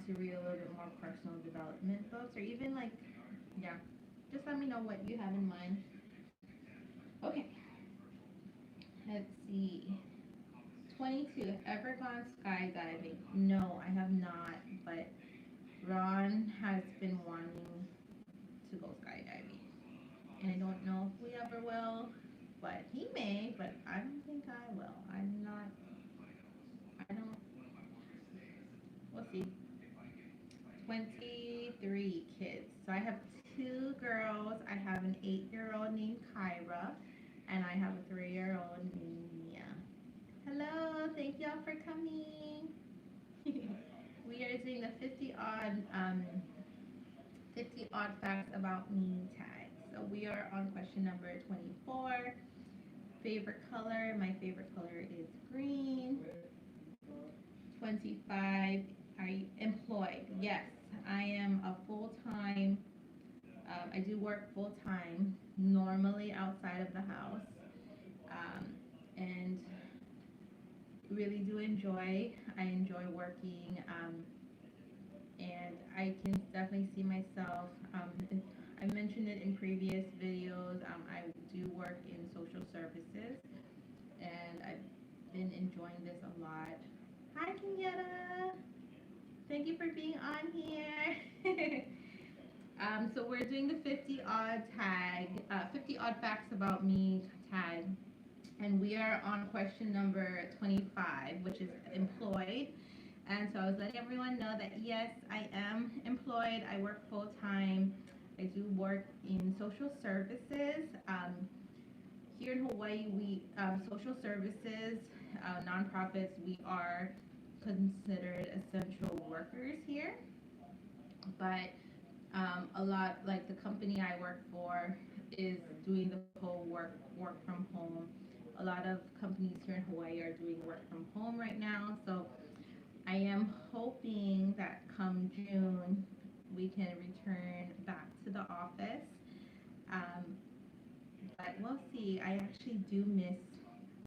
to read a little bit more personal development books, or even like, yeah. Just let me know what you have in mind. Okay, let's see. 22. Ever gone skydiving? No, I have not, but Ron has been wanting to go skydiving. And I don't know if we ever will, but he may, but I don't think I will. I don't see, 23 kids. So I have two girls. I have an 8-year-old named Kyra, and I have a 3-year-old named Mia. Hello, thank y'all for coming. We are doing the 50 odd facts about me tag. So we are on question number 24. Favorite color? My favorite color is green. 25. Are you employed? Yes, I am a full-time. I do work full-time, normally outside of the house, and really do enjoy. I enjoy working, and I can definitely see myself. I mentioned it in previous videos. I do work in social services, and I've been enjoying this a lot. Hi, Kenyatta. Thank you for being on here. So we're doing the 50 odd tag, 50 odd facts about me tag, and we are on question number 25, which is employed. And so I was letting everyone know that yes, I am employed. I work full time. I do work in social services. Here in Hawaii, we social services, nonprofits, we are considered essential workers here. But a lot, like the company I work for is doing the whole work from home. A lot of companies here in Hawaii are doing work from home right now. So I am hoping that come June we can return back to the office. Um, but we'll see. I actually do miss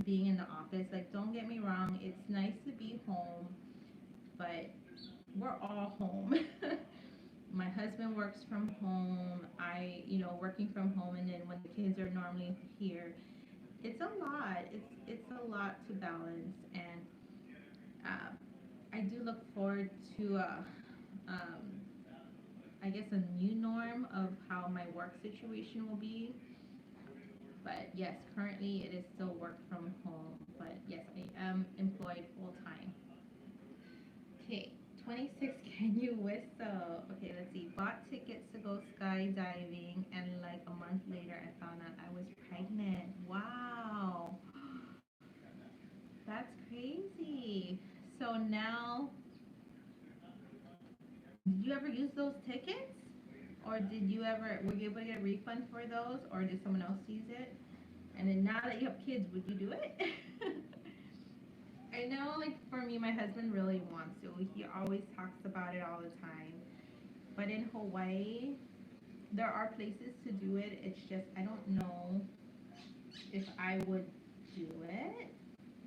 being in the office. Like, don't get me wrong, it's nice to be home, but we're all home. My husband works from home. Working from home, and then when the kids are normally here, it's a lot. It's a lot to balance, and I do look forward to I guess a new norm of how my work situation will be. But yes, currently it is still work from home. But yes, I am employed full time. Okay, 26, can you whistle? Okay, let's see. Bought tickets to go skydiving, and like a month later, I found out I was pregnant. Wow, that's crazy. So now, did you ever use those tickets? Or were you able to get a refund for those? Or did someone else use it? And then now that you have kids, would you do it? I know, like, for me, my husband really wants to. He always talks about it all the time. But in Hawaii, there are places to do it. It's just, I don't know if I would do it.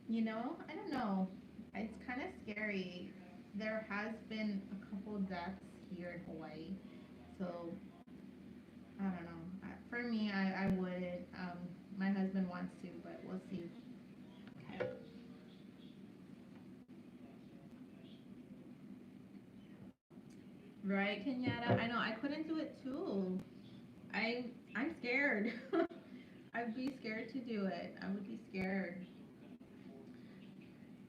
I don't know. It's kind of scary. There has been a couple deaths here in Hawaii. So, I don't know. For me, I would. My husband wants to, but we'll see. Okay. Right, Kenyatta? I know, I couldn't do it too. I'm scared. I'd be scared to do it. I would be scared.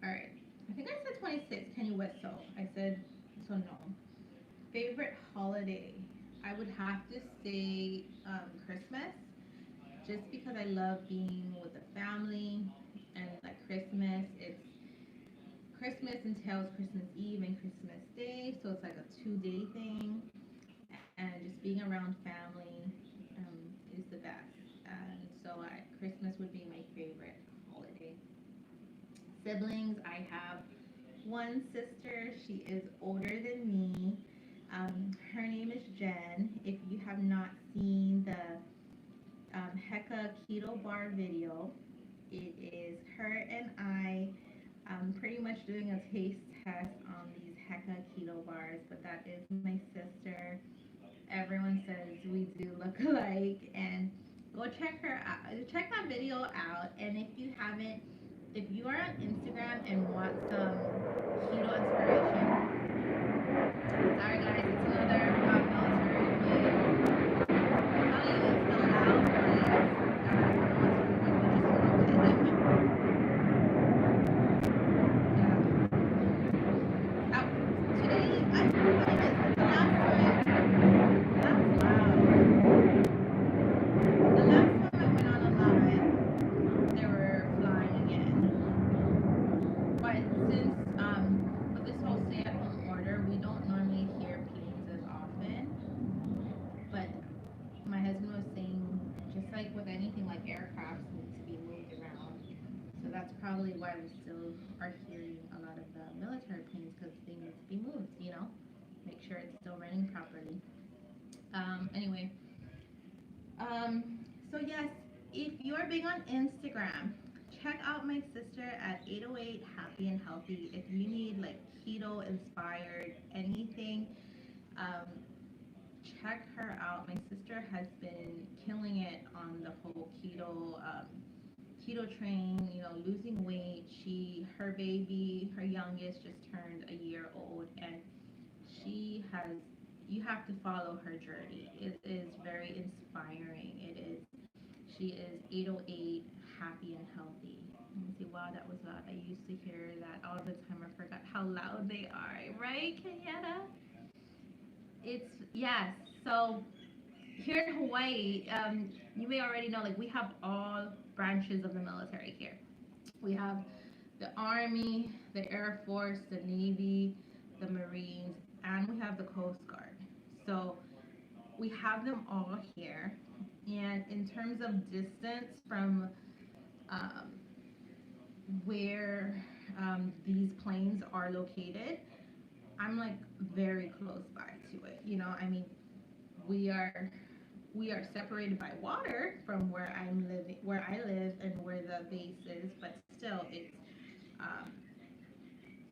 All right. I think I said 26. Can you whistle? I said so no. Favorite holiday? I would have to say Christmas, just because I love being with the family, and like Christmas entails Christmas Eve and Christmas Day, so it's like a 2-day thing, and just being around family is the best. And so Christmas would be my favorite holiday. Siblings, I have one sister. She is older than me. Her name is Jen. If you have not seen the Heka Keto Bar video, it is her and I pretty much doing a taste test on these Heka Keto bars, but that is my sister. Everyone says we do look alike, and go check her out. Check that video out, and if you haven't, if you are on Instagram and want some keto inspiration, sorry guys, it's another military plane. I'm telling you, it's still loud, guys. Yeah. Oh, today probably why we still are hearing a lot of the military planes because they need to be moved, make sure it's still running properly. Anyway, um, so yes, if you are big on Instagram, check out my sister at 808 Happy and Healthy. If you need like keto inspired anything, um, check her out. My sister has been killing it on the whole keto train, losing weight. Her baby, her youngest, just turned a year old, and she has. You have to follow her journey. It is very inspiring. It is. She is 808, happy and healthy. Let me see. Wow, that was loud. I used to hear that all the time. I forgot how loud they are. Right, Kenyatta? It's yes. So here in Hawaii, you may already know, like we have all branches of the military here. We have the Army, the Air Force, the Navy, the Marines, and we have the Coast Guard. So we have them all here. And in terms of distance from um, where these planes are located, I'm like very close by to it. I mean, we are we are separated by water from where I live, and where the base is, but still, um,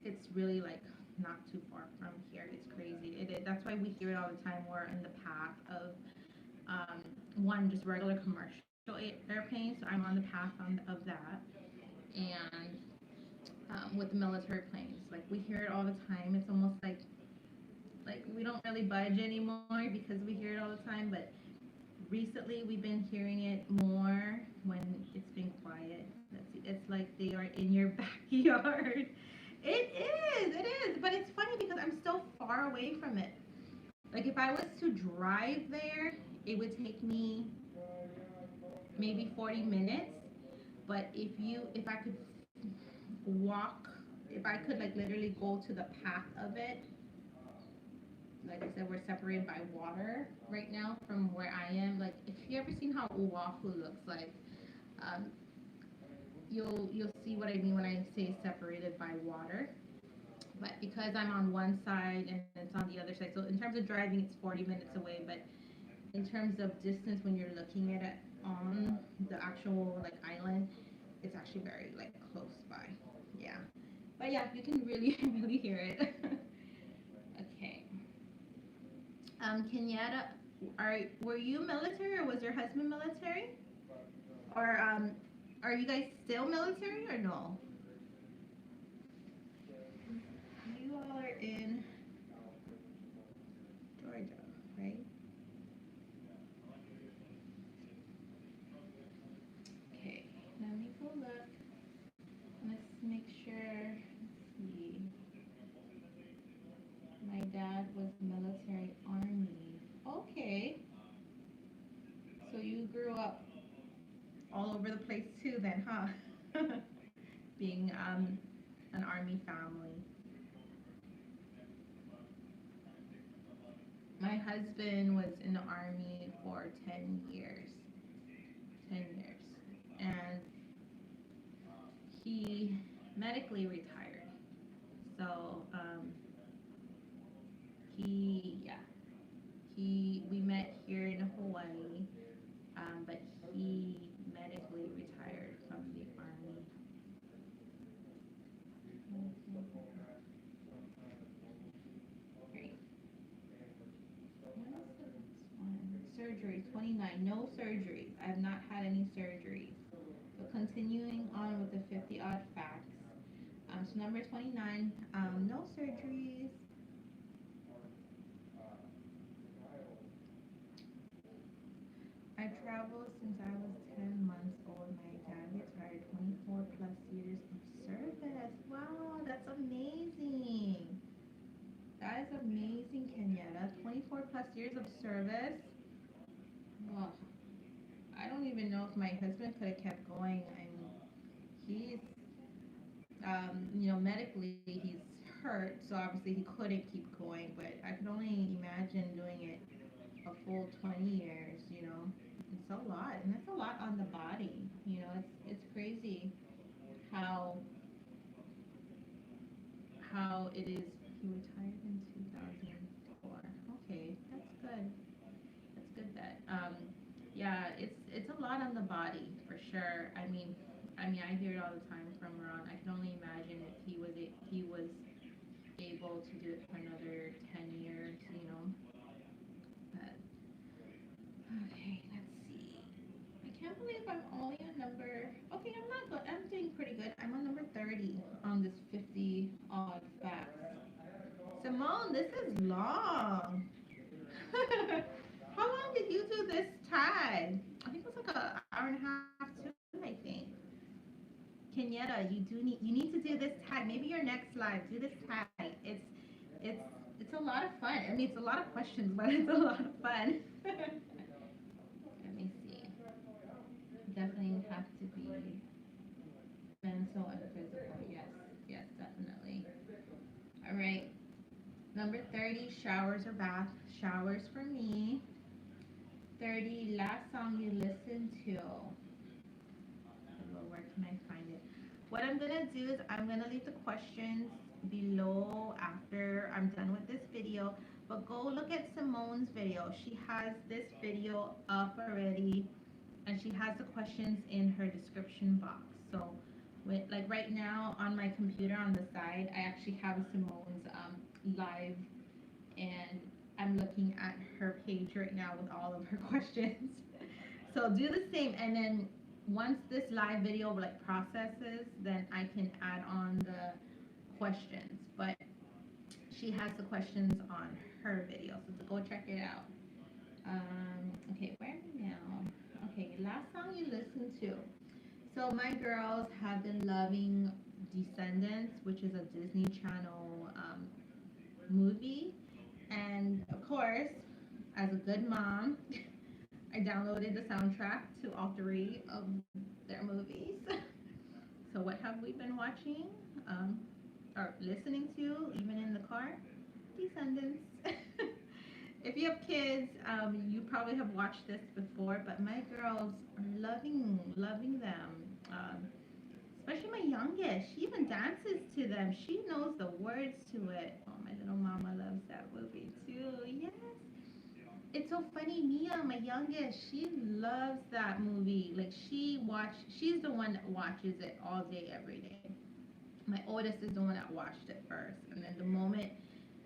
it's really like not too far from here. It's crazy. It is. That's why we hear it all the time. We're in the path of um, one just regular commercial airplanes. So I'm on the path of that, and with the military planes, like we hear it all the time. It's almost like we don't really budge anymore because we hear it all the time, but recently we've been hearing it more when it's been quiet. It's like they are in your backyard. It is, but it's funny because I'm so far away from it. Like if I was to drive there, it would take me maybe 40 minutes. But if I could walk, if I could like literally go to the path of it, like I said, we're separated by water right now from where I am. Like, if you ever seen how Oahu looks like, um, you'll see what I mean when I say separated by water. But because I'm on one side and it's on the other side, so in terms of driving, it's 40 minutes away. But in terms of distance, when you're looking at it on the actual like island, it's actually very like close by. Yeah. But yeah, you can really really hear it. Okay. Kenyatta, were you military or was your husband military? Or are you guys still military or no? You all are in Georgia, right? Okay, let me go look. Let's make sure. Let's see. My dad was military army. Okay, so you grew up all over the place too, then, huh? Being an army family. My husband was in the army for 10 years. 10 years. And he medically retired. So, yeah, we met here in Hawaii, but he medically retired from the army. Great. What is the next one? Surgery 29. No surgeries. I have not had any surgeries. So continuing on with the 50 odd facts. So number 29, no surgeries. I traveled since I was 10 months old. My dad retired 24 plus years of service. Wow, that's amazing. That is amazing, Kenyatta. 24 plus years of service. Well, I don't even know if my husband could have kept going. I mean, he's, medically he's hurt, so obviously he couldn't keep going. But I could only imagine doing it a full 20 years. It's a lot, and it's a lot on the body. It's crazy how So it is, he retired in 2004. Okay, that's good. That's good that, yeah, it's a lot on the body for sure. I mean, I hear it all the time from Ron. I can only imagine if he was able to do it for another 10 years, you know. But okay, let's see. I can't believe I'm only on number. Okay, I'm not good. I'm doing pretty good. I'm on number 30 on this 50 odd facts. Simone, this is long. How long did you do this tag? I think it was like an hour and a half too. I think. Kenyetta, you need to do this tag. Maybe your next live, do this tag. It's it's a lot of fun. I mean, it's a lot of questions, but it's a lot of fun. Let me see. Definitely have to be mental and physical. Yes, yes, definitely. All right. Number 30, showers or bath. Showers for me. 30, last song you listened to. Well, where can I find it? What I'm gonna do is I'm gonna leave the questions below after I'm done with this video. But go look at Simone's video. She has this video up already, and she has the questions in her description box. So, like right now on my computer on the side, I actually have Simone's live, and I'm looking at her page right now with all of her questions. So do the same, and then once this live video like processes, then I can add on the questions. But she has the questions on her video, so go check it out. Okay, where are we now? Okay, last song you listened to. So my girls have been loving Descendants, which is a Disney Channel movie, and of course, as a good mom, I downloaded the soundtrack to all three of their movies. So what have we been watching um, or listening to, even in the car? Descendants. If you have kids, you probably have watched this before, but my girls are loving them. Especially my youngest. She even dances to them. She knows the words to it. Oh, my little mama loves that movie too. Yes. It's so funny. Mia, my youngest, she loves that movie. Like she's the one that watches it all day, every day. My oldest is the one that watched it first, and then the moment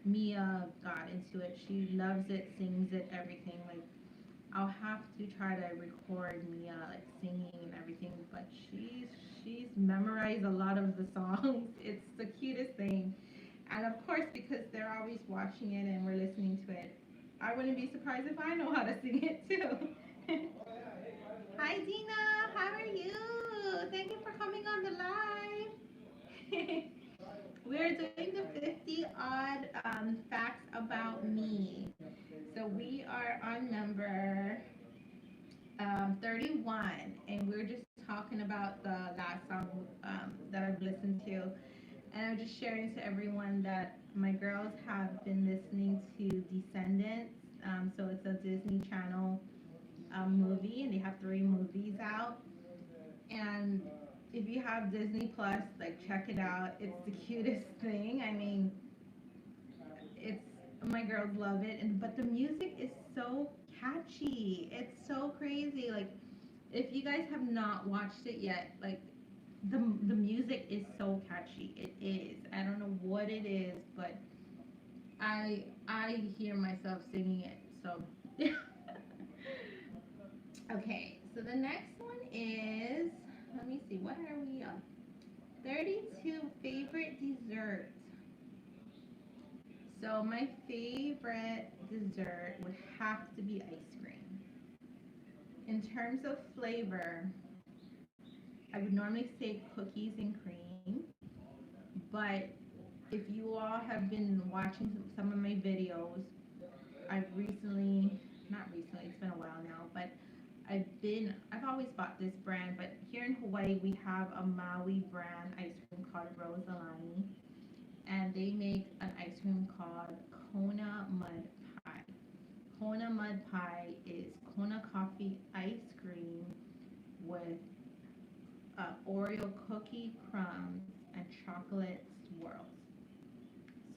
Mia got into it, she loves it, sings it, everything. Like I'll have to try to record Mia like singing and everything, but she's memorized a lot of the songs. It's the cutest thing. And of course, because they're always watching it and we're listening to it, I wouldn't be surprised if I know how to sing it too. Hi, Dina. How are you? Thank you for coming on the live. We're doing the 50 odd facts about me. So we are on number 31, and we're just talking about the last song that I've listened to. And I'm just sharing to everyone that my girls have been listening to Descendants. So it's a Disney Channel movie, and they have three movies out. And if you have Disney Plus, like check it out. It's the cutest thing. I mean, it's my girls love it, and but the music is so catchy. It's so crazy. Like if you guys have not watched it yet, like the music is so catchy. It is. I don't know what it is, but I hear myself singing it. So okay. So the next one is, let me see. What are we on? 32 favorite desserts. So my favorite dessert would have to be ice cream. In terms of flavor, I would normally say cookies and cream, but if you all have been watching some of my videos, I've recently, not recently, it's been a while now, but I've always bought this brand, but here in Hawaii we have a Maui brand ice cream called Rosalani, and they make an ice cream called Kona Mud Pie. Kona Mud Pie is Kona coffee ice cream with Oreo cookie crumbs and chocolate swirls.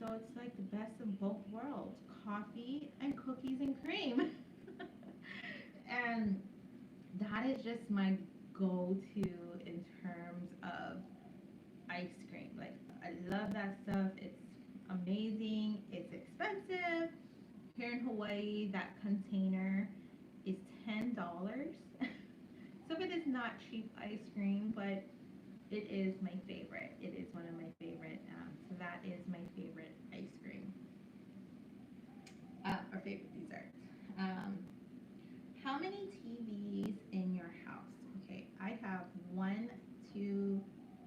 So it's like the best of both worlds, coffee and cookies and cream. And that is just my go-to in terms of ice cream. Like, I love that stuff. It's amazing. It's expensive. Here in Hawaii, that container is $10. So it is not cheap ice cream, but it is my favorite. It is one of my favorite. So that is my favorite ice cream, or favorite dessert. Um, how many TVs in your house? Okay, I have one, two,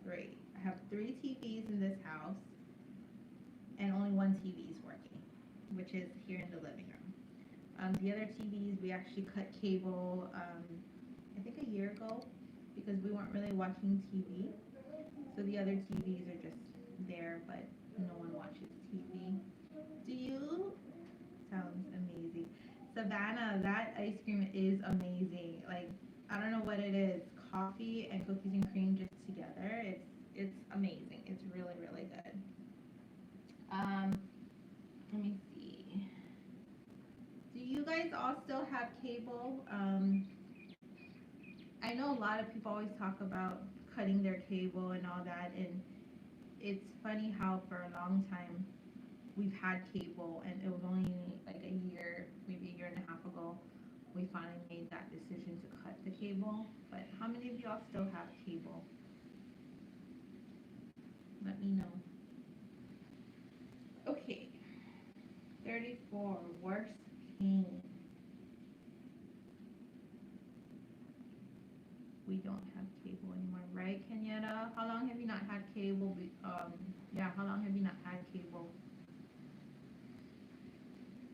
three. I have three TVs in this house, and only one TV is working, which is here in the living room. The other TVs, we actually cut cable, I think a year ago, because we weren't really watching TV. So the other TVs are just there, but no one watches TV. Do you? Sounds amazing. Savannah, that ice cream is amazing. Like, I don't know what it is. Coffee and cookies and cream just together. It's amazing. It's really really good. Um, let me see. Do you guys all still have cable? I know a lot of people always talk about cutting their cable and all that, and it's funny how for a long time we've had cable, and it was only like a year, maybe a year and a half ago, we finally made that decision to cut the cable. But how many of y'all still have cable? Let me know. Okay, 34, worst pain. We don't have cable anymore, right, Kenyatta? How long have you not had cable? Yeah, how long have you not had cable?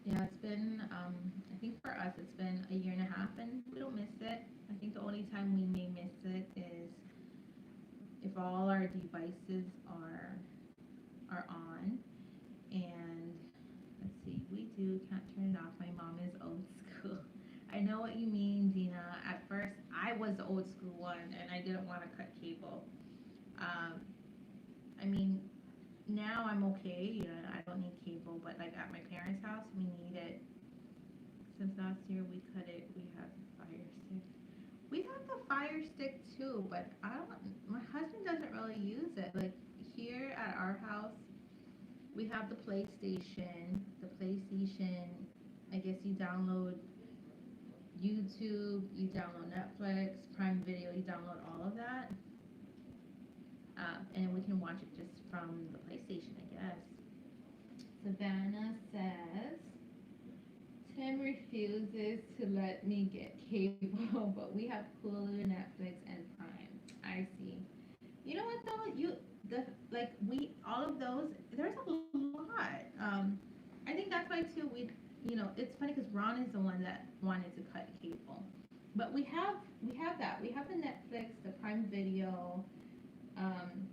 Yeah, it's been, I think for us, it's been a year and a half, and we don't miss it. I think the only time we may miss it is if all our devices are on, and let's see, we do can't turn it off. My mom is old school. I know what you mean, Dina. At first, I was the old school one, and I didn't want to cut cable. Um, I mean, now I'm okay. You know, I don't need cable, but like at my parents' house, we need it. Since last year we cut it, we have the Fire Stick. We have the Fire Stick too, but I don't. My husband doesn't really use it. Like here at our house, we have the PlayStation. The PlayStation. I guess you download YouTube, you download Netflix, Prime Video, you download all of that, and we can watch it just from the PlayStation, I guess. Savannah says Tim refuses to let me get cable, but we have Hulu, Netflix, and Prime. I see. You know what though? The like we all of those. There's a lot. I think that's why too. It's funny because Ron is the one that wanted to cut cable, but we have that. We have the Netflix, the Prime Video. Um,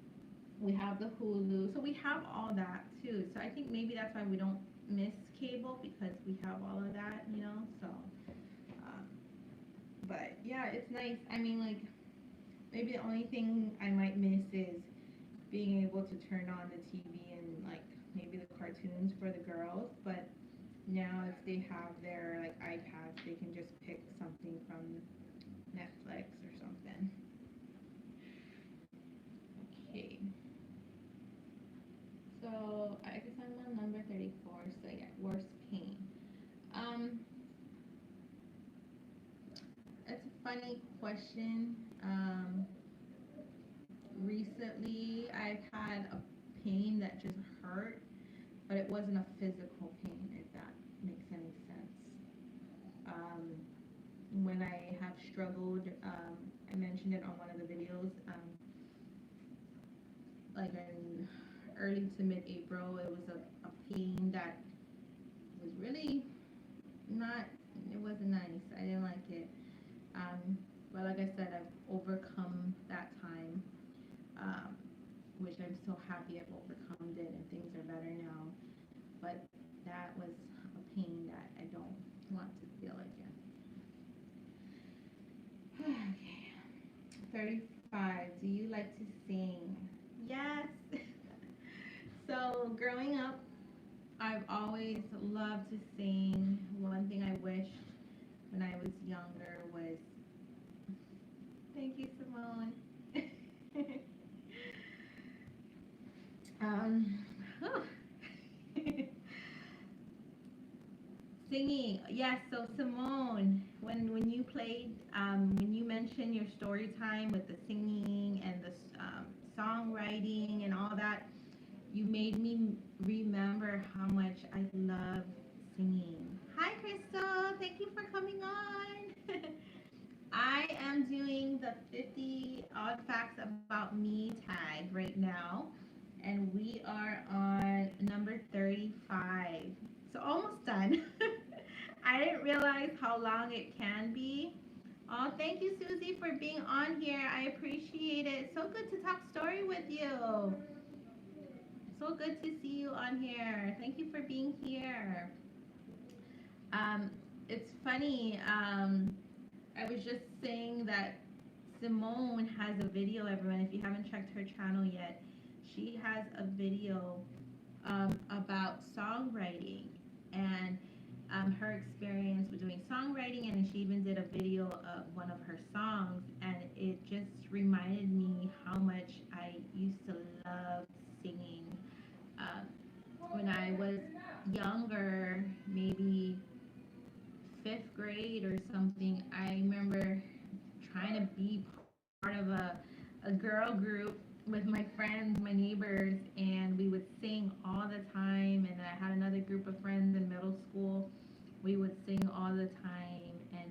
we have the Hulu, so we have all that too. So I think maybe that's why we don't miss cable because we have all of that. So. Um, but yeah, it's nice. I mean, like maybe the only thing I might miss is being able to turn on the TV and like maybe the cartoons for the girls, but now if they have their like iPads, they can just pick something from Netflix or something. Okay. So I guess I'm on number 34. So yeah, worst pain. Um, it's a funny question. Recently I've had a pain that just hurt, but it wasn't a physical pain, if that makes any sense. Um, when I have struggled, I mentioned it on one of the videos, like in early to mid-April, it was a pain that was really not, it wasn't nice. I didn't like it. But like I said, I've overcome that time, um, which I'm so happy I've overcome it and things are better now. But that was a pain that I don't want to feel again. Okay. 35. Do you like to sing? Yes. So growing up, always loved to sing. One thing I wished when I was younger was, thank you, Simone. um, Singing, yes. So Simone, when you played, when you mentioned your story time with the singing and the songwriting and all that, you made me remember how much I love singing. Hi, Crystal. Thank you for coming on. I am doing the 50 odd facts about me tag right now, and we are on number 35. So almost done. I didn't realize how long it can be. Oh, thank you, Susie, for being on here. I appreciate it. So good to talk story with you. So good to see you on here. Thank you for being here. Um, it's funny. I was just saying that Simone has a video, everyone. If you haven't checked her channel yet, she has a video about songwriting and her experience with doing songwriting, and she even did a video of one of her songs, and it just reminded me how much I used to love singing. When I was younger, maybe fifth grade or something, I remember trying to be part of a girl group with my friends, my neighbors, and we would sing all the time. And I had another group of friends in middle school. We would sing all the time. And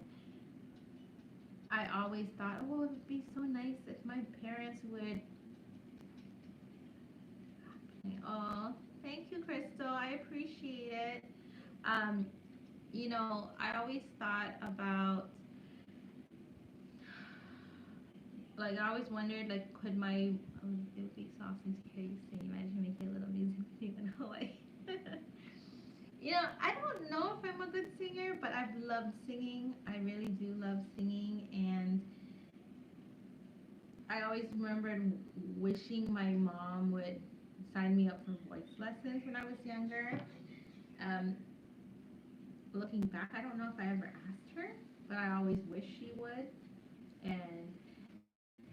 I always thought, oh, it would be so nice if my parents would. Oh, thank you, Crystal. I appreciate it. Um, I always thought about, like, I always wondered, like, could my, it would be so awesome to hear you sing. Imagine making a little music video in Hawaii. I don't know if I'm a good singer, but I've loved singing. I really do love singing, and I always remembered wishing my mom would sign me up for voice lessons when I was younger. Um, Looking back, I don't know if I ever asked her, but I always wish she would. And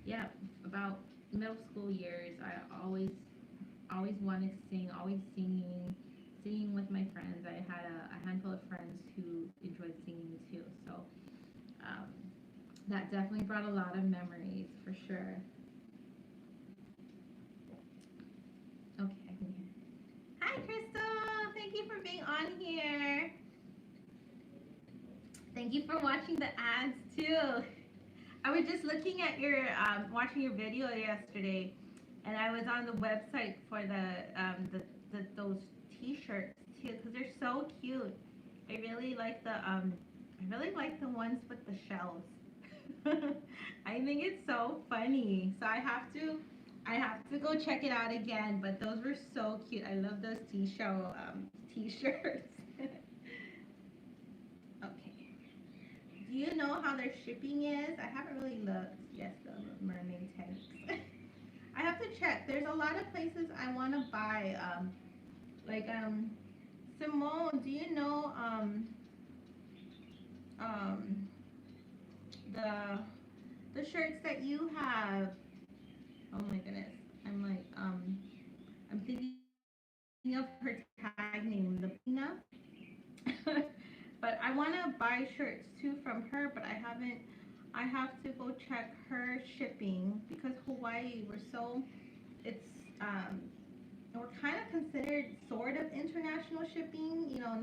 yeah, about middle school years, I always wanted to sing, always singing with my friends. I had a handful of friends who enjoyed singing too, so um, that definitely brought a lot of memories for sure. Okay, I can hear. Hi, Crystal. Thank you for being on here. Thank you for watching the ads too. I was just looking at your watching your video yesterday, and I was on the website for the those T-shirts too because they're so cute. I really like the ones with the shells. I think it's so funny. So I have to go check it out again. But those were so cute. I love those T-shirts. Okay. Do you know how their shipping is? I haven't really looked. Yes, the mermaid tanks. I have to check. There's a lot of places I want to buy. Like Simone, do you know um the the shirts that you have? Oh my goodness. I'm like I'm thinking of her tag name, the Pina. But I want to buy shirts too from her, but I have to go check her shipping because Hawaii, it's, um, we're kind of considered sort of international shipping, not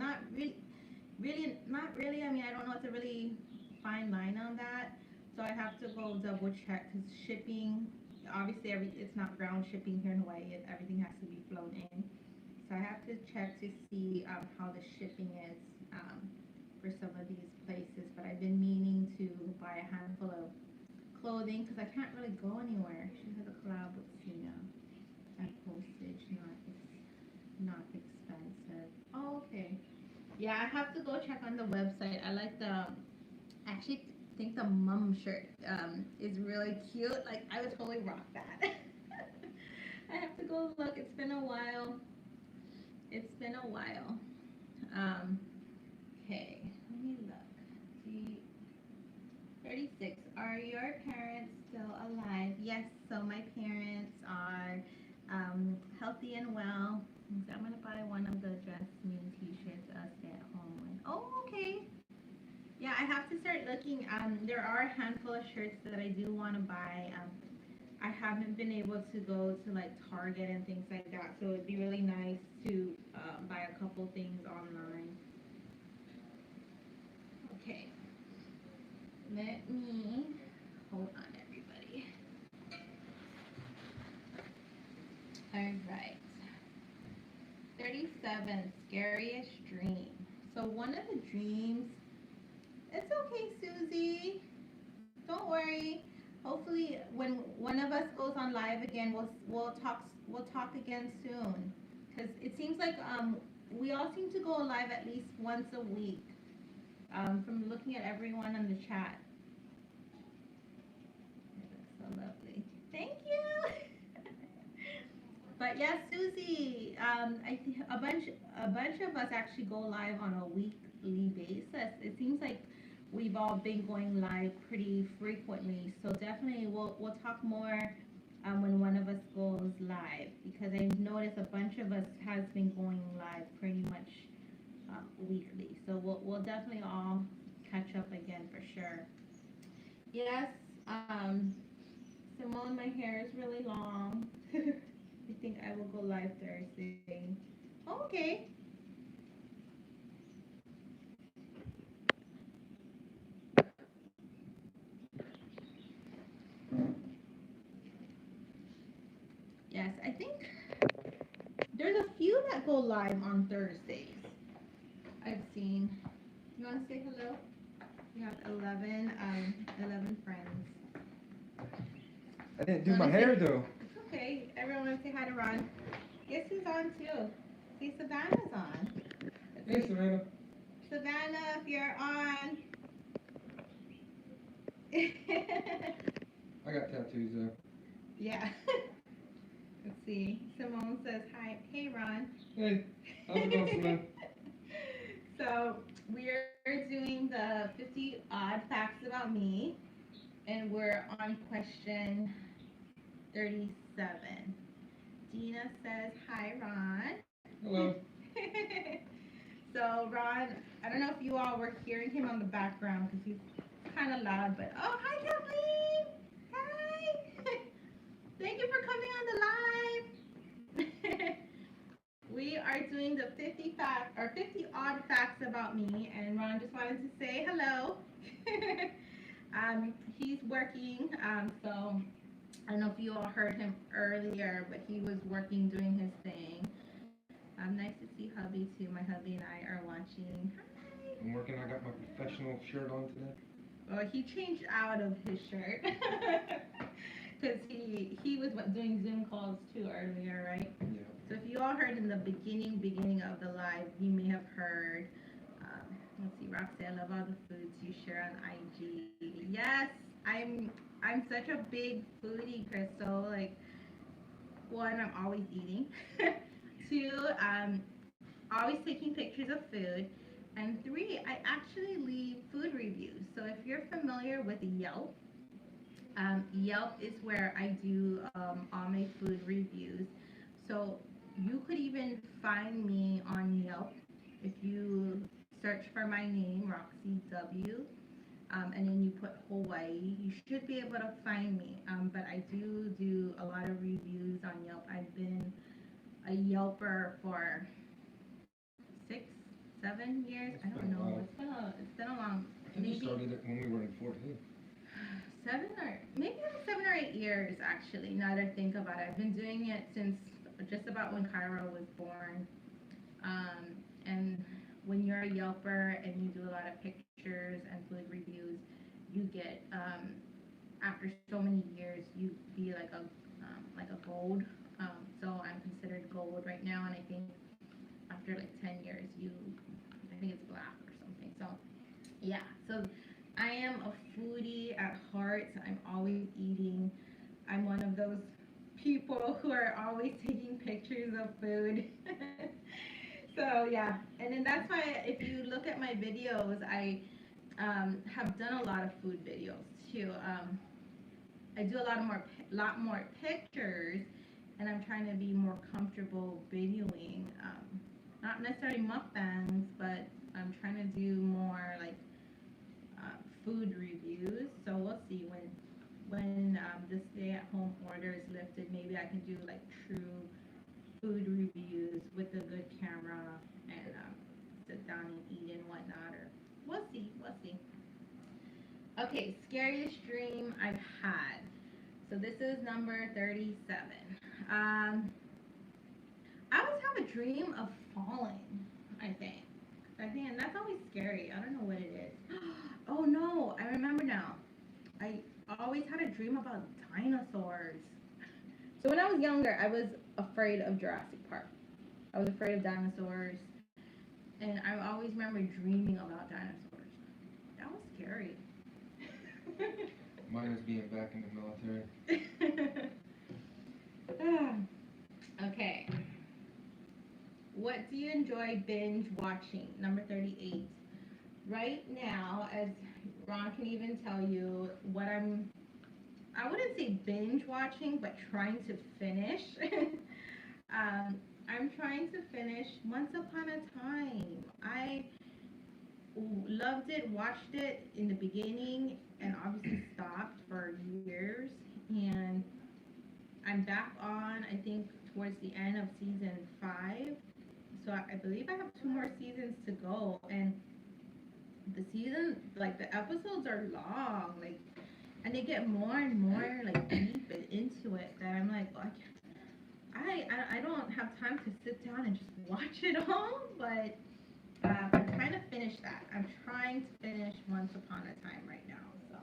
not really. I mean, I don't know, it's a really fine line on that. So I have to go double check because shipping, obviously, it's not ground shipping here in Hawaii. Everything has to be flown in. So I have to check to see how the shipping is for some of these places. But I've been meaning to buy a handful of clothing because I can't really go anywhere. She has a collab with Cena and postage not expensive. Oh, okay. Yeah, I have to go check on the website. I actually think the mum shirt is really cute. Like, I would totally rock that. I have to go look. It's been a while. It's been a while. Okay, let me look. Do 36. Are your parents still alive? Yes, so my parents are healthy and well. So I'm gonna buy one of the Jasmine t-shirts stay at home with. Oh, okay. Yeah, I have to start looking. There are a handful of shirts that I do want to buy. I haven't been able to go to like Target and things like that, so it'd be really nice to buy a couple things online. Okay, let me hold on, everybody. All right. 37, scariest dream. So one of the dreams, it's okay, Susie. Don't worry. Hopefully, when one of us goes on live again, we'll talk again soon. Cause it seems like we all seem to go live at least once a week. From looking at everyone in the chat. It looks so lovely. Thank you. But yes, Susie, a bunch of us actually go live on a weekly basis. It seems like we've all been going live pretty frequently. So definitely, we'll talk more when one of us goes live because I noticed a bunch of us has been going live pretty much weekly. So we'll definitely all catch up again for sure. Yes, Simone, my hair is really long. I think I will go live Thursday. Okay. Yes, I think there's a few that go live on Thursdays. I've seen. You want to say hello? We have 11 friends. I didn't You do my wanna hair say? though. It's okay. Everyone want to say hi to Ron. Guess who's on too? See, Savannah's on. Let's Hey, see. Savannah. Savannah, if you're on. I got tattoos though. Yeah. Let's see. Simone says hi. Hey, Ron. Hey, how's it going, Simone? So we're doing the 50 odd facts about me, and we're on question 37. Gina says hi, Ron. Hello. So Ron, I don't know if you all were hearing him on the background because he's kind of loud, but oh, hi, Kathleen. Hi. Thank you for coming on the live. We are doing the 50 fact or 50 odd facts about me, and Ron just wanted to say hello. He's working, so I don't know if you all heard him earlier, but he was working doing his thing. Nice to see hubby too. My hubby and I are watching. Hi. I'm working. I got my professional shirt on today. Well, he changed out of his shirt because he was doing Zoom calls too earlier, right? Yeah. So if you all heard in the beginning of the live, you may have heard. Let's see, Roxy, I love all the foods you share on IG. Yes, I'm such a big foodie, Crystal. Like, one, I'm always eating. Two, always taking pictures of food. And three, I actually leave food reviews. So if you're familiar with Yelp, Yelp is where I do all my food reviews. So you could even find me on Yelp if you search for my name, Roxy W, and then you put Hawaii. You should be able to find me. But I do a lot of reviews on Yelp. I've been a Yelper for 6, 7 years. I It's don't been a know. while. It's been a long, I think you maybe started it when we were in Fort Hood. 7 or 8 years actually. Now that I think about it, I've been doing it since just about when Cairo was born. And when you're a Yelper and you do a lot of pictures and food reviews, you get after so many years, you be like a gold. So I'm considered gold right now, and I think after like 10 years, I think it's black or something. So yeah, so I am a foodie at heart. I'm always eating. I'm one of those people who are always taking pictures of food. So yeah, and then that's why if you look at my videos, I have done a lot of food videos too. I do a lot more pictures, and I'm trying to be more comfortable videoing. Not necessarily mukbangs, but I'm trying to do more like food reviews. So we'll see when the stay-at-home order is lifted. Maybe I can do like true food reviews with a good camera and sit down and eat and whatnot. Or we'll see. We'll see. Okay, scariest dream I've had. So this is number 37. Um, I always have a dream of falling. I think. And that's always scary. I don't know what it is. Oh no, I remember now. I always had a dream about dinosaurs. So when I was younger, I was afraid of Jurassic Park. I was afraid of dinosaurs, and I always remember dreaming about dinosaurs. That was scary. Mine is being back in the military. Okay. What do you enjoy binge watching? Number 38. Right now, as Ron can even tell you, I wouldn't say binge watching, but trying to finish. I'm trying to finish Once Upon a Time. I loved it, watched it in the beginning, and obviously stopped for years. And I'm back on, I think, towards the end of season 5. So I believe I have 2 more seasons to go. And the season, like the episodes are long, like, and they get more and more like deep and into it that I'm like, oh, I don't have time to sit down and just watch it all, but I'm trying to finish that. I'm trying to finish Once Upon a Time right now. So,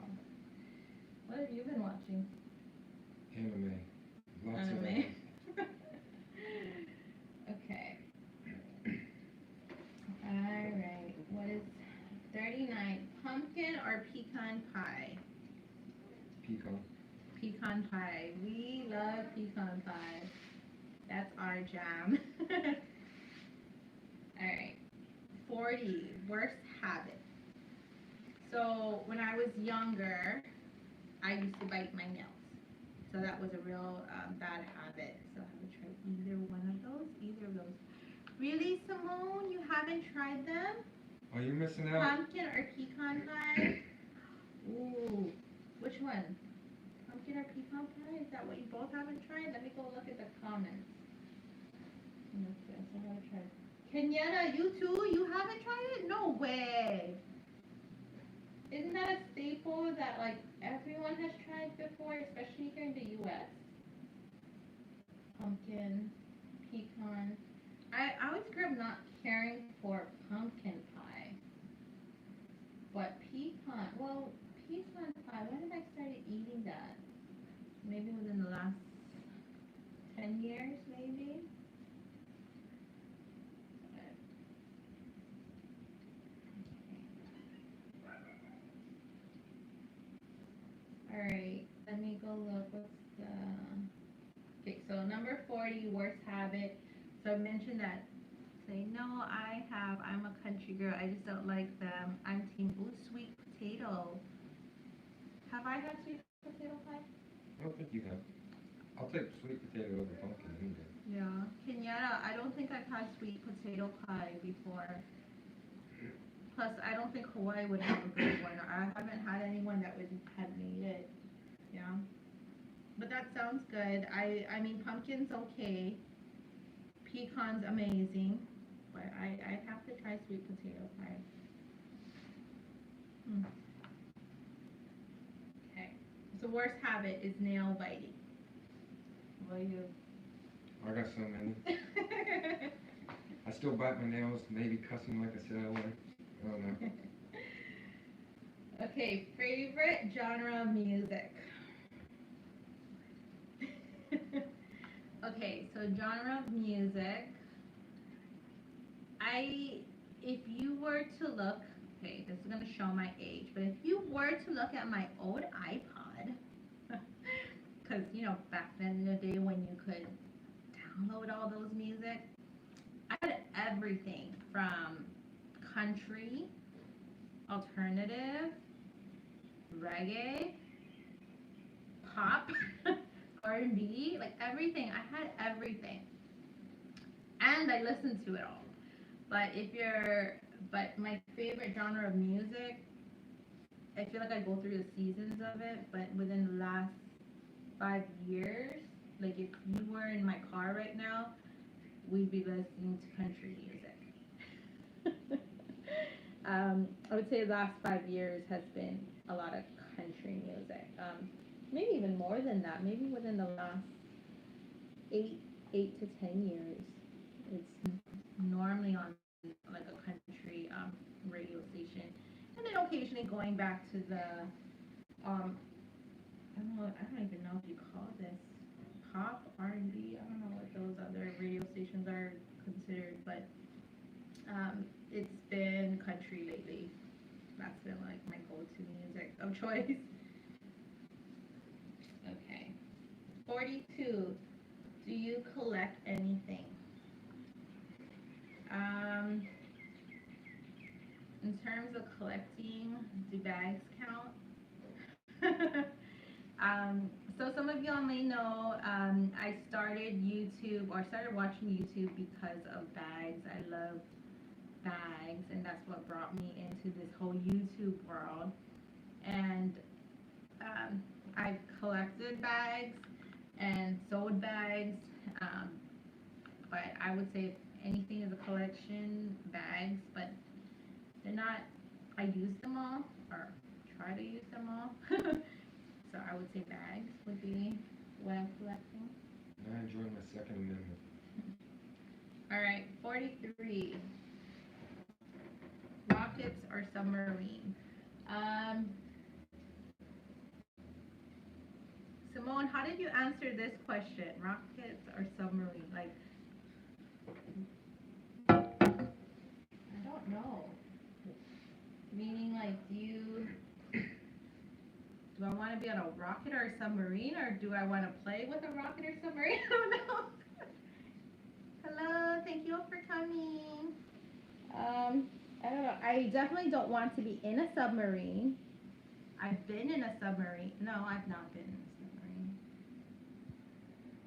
what have you been watching? Anime. Lots of Anime. Okay. All right. What is 39? Pumpkin or pecan pie? Pecan. Pecan pie. We love pecan pie. That's our jam. All right. 40. Worst habit. So when I was younger, I used to bite my nails. So that was a real bad habit. So I haven't tried either one of those. Either of those. Really, Simone? You haven't tried them? Oh, you're missing out. Pumpkin or pecan pie? Ooh. Which one? Pumpkin or pecan pie? Is that what you both haven't tried? Let me go look at the comments. Okay, so I haven't tried. Kenyetta, you too? You haven't tried it? No way. Isn't that a staple that like everyone has tried before, especially here in the U.S.? Pumpkin, pecan. I always grew up not caring for pumpkin pie, but pecan. Well, pecan pie. When did I start eating that? Maybe within the last 10 years, maybe. All right, let me go look. What's the okay? So number 40, worst habit. So I mentioned that. Say no. I'm a country girl. I just don't like them. I'm team sweet potato. Have I had sweet potato pie? I don't think you have. I'll take sweet potato over pumpkin any day. Yeah. Kenyatta, I don't think I've had sweet potato pie before. Plus, I don't think Hawaii would have a good one. I haven't had anyone that would have made it. Yeah. But that sounds good. I mean, pumpkin's okay. Pecan's amazing. But I have to try sweet potato pie. Hmm. Okay. So worst habit is nail biting. What you? I got so many. I still bite my nails, maybe cussing like I said I would. I don't know. Okay, favorite genre of music. Okay, so genre of music. If you were to look, okay, this is gonna show my age, but if you were to look at my old iPod, because back then in the day when you could download all those music, I had everything from country, alternative, reggae, pop, R&B, like everything. I had everything, and I listened to it all. But but my favorite genre of music, I feel like I go through the seasons of it. But within the last 5 years, like if you were in my car right now, we'd be listening to country music. I would say the last 5 years has been a lot of country music. Maybe even more than that. Maybe within the last eight, 8 to 10 years, it's normally on like a country radio station, and then occasionally going back to the I don't know. I don't even know if you call this pop R&B. I don't know what those other radio stations are considered, but it's been country lately. That's been like my go-to music of choice. Okay. 42. Do you collect anything? Um, in terms of collecting, do bags count? So some of y'all may know I started YouTube or started watching YouTube because of bags. I love bags, and that's what brought me into this whole YouTube world. And I've collected bags and sold bags, um, but I would say if anything is a collection, bags, but they're not, I use them all, or try to use them all. So I would say bags would be what I'm collecting. I enjoy my Second Amendment. All right, 43. Rockets or submarine? Um, Simone, how did you answer this question? Rockets or submarine? Like, I don't know. Meaning, like, do I want to be on a rocket or a submarine, or do I want to play with a rocket or submarine? I don't know. Hello, thank you all for coming. I don't know. I definitely don't want to be in a submarine. I've been in a submarine. No, I've not been in a submarine.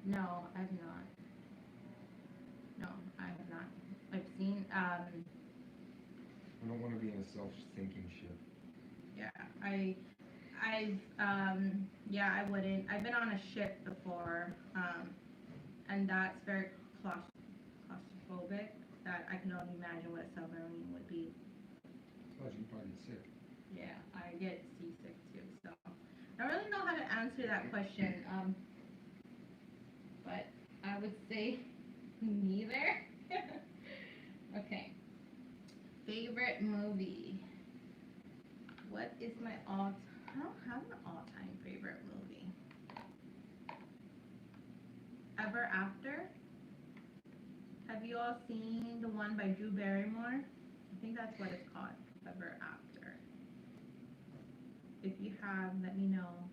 No, I've not. No, I have not. I've seen. I don't want to be in a self-sinking ship. Yeah, yeah, I wouldn't. I've been on a ship before, and that's very claustrophobic. That I can only imagine what a submarine would be. Plus, you probably get sick. Yeah, I get seasick too. So I don't really know how to answer that question. But I would say neither. Okay. Favorite movie. What is my all? I don't have an all-time favorite movie. Ever After. Have you all seen the one by Drew Barrymore? I think that's what it's called. Ever After. If you have, let me know.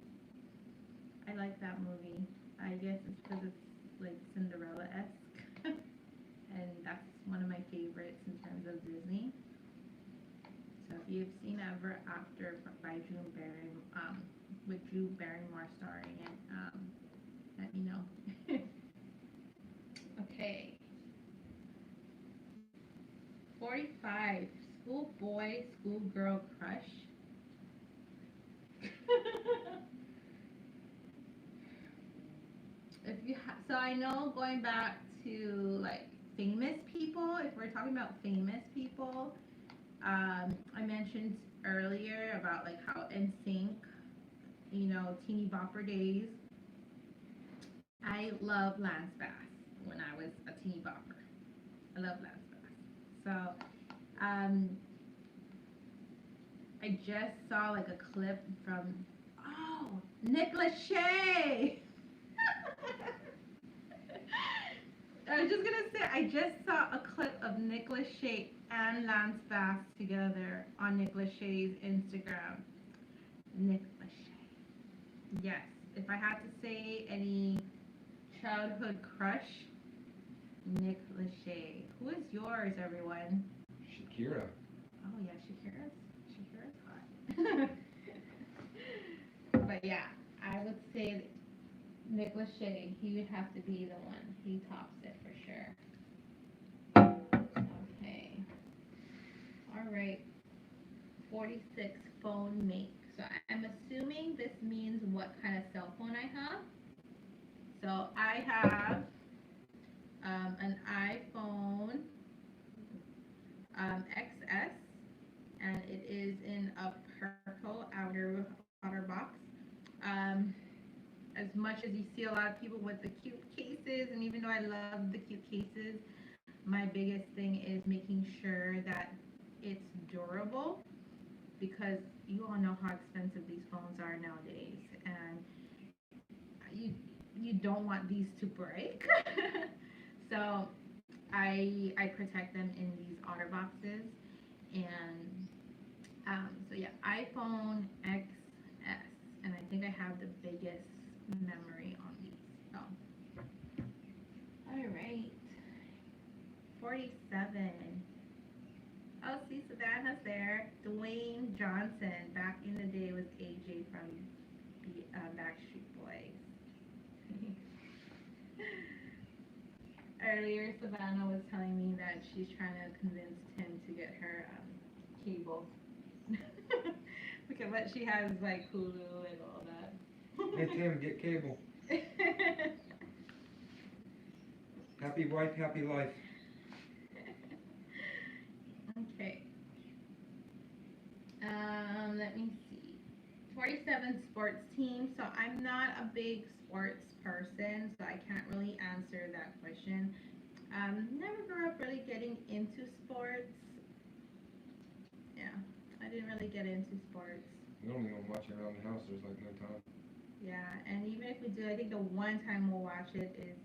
I like that movie. I guess it's because it's like Cinderella-esque. And that's one of my favorites in terms of Disney. So if you've seen Ever After by Drew Barrymore, with Drew Barrymore starring it, let me know. Okay. 45. Schoolboy, schoolgirl crush. So I know going back to like famous people, if we're talking about famous people, I mentioned earlier about like how NSYNC, teeny bopper days. I love Lance Bass when I was a teeny bopper. I love Lance Bass. So, I just saw like a clip from, oh, Nick Lachey. I was just gonna say, I just saw a clip of Nick Lachey and Lance Bass together on Nick Lachey's Instagram. Nick Lachey. Yes. If I had to say any childhood crush, Nick Lachey. Who is yours, everyone? Shakira. Oh yeah, Shakira's hot. But yeah, I would say Nick Lachey. He would have to be the one. He tops it for sure. Okay. All right. 46 phone make. So I'm assuming this means what kind of cell phone I have. So I have an iPhone XS, and it is in a purple outer box. Um, as much as you see a lot of people with the cute cases, and even though I love the cute cases, my biggest thing is making sure that it's durable, because you all know how expensive these phones are nowadays, and you you don't want these to break. So I protect them in these otter boxes, and so yeah, iPhone XS, and I think I have the biggest memory on these. So all right, 47. Oh, see, Savannah's there. Dwayne Johnson, back in the day, was AJ from Backstreet Boys. Earlier, Savannah was telling me that she's trying to convince Tim to get her cable. Because what she has is like Hulu and all that. Hey Tim, get cable. Happy wife, happy life. Okay. Let me see. 47 sports team. So I'm not a big sports person, so I can't really answer that question. Never grew up really getting into sports. Yeah, I didn't really get into sports. We don't even watch it around the house. There's like no time. Yeah, and even if we do, I think the one time we'll watch it is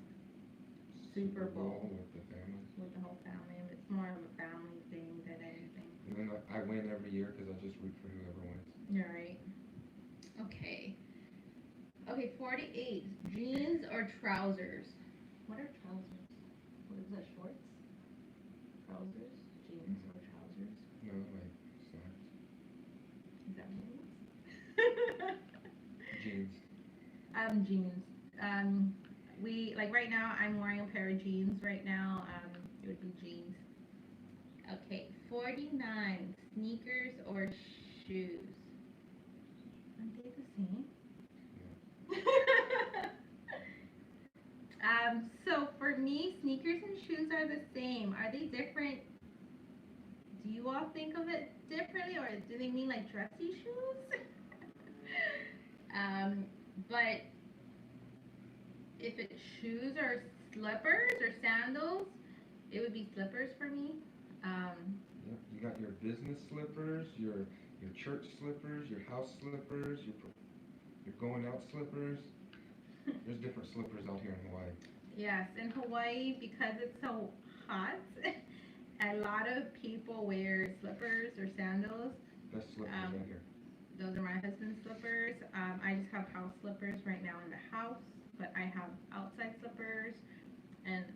Super Bowl with the family. with the whole family. It's more of a family thing than anything. And then I win every year because I just root for whoever wins. You're right. Okay. Okay, 48. Jeans or trousers? What are trousers? What is that, shorts? Trousers? Jeans or trousers? No, like slacks. Is that what it is? Jeans. Jeans. We, like right now, I'm wearing a pair of jeans right now. It would be jeans. Okay, 49. Sneakers or shoes? Aren't they the same? So for me, sneakers and shoes are the same. Are they different? Do you all think of it differently, or do they mean like dressy shoes? But if it's shoes or slippers or sandals, it would be slippers for me. Yep. You got your business slippers, your church slippers, your house slippers, your going out slippers. There's different slippers out here in Hawaii. Yes, in Hawaii, because it's so hot, a lot of people wear slippers or sandals. Best slippers right here. Those are my husband's slippers. I just have house slippers right now in the house, but I have outside slippers and just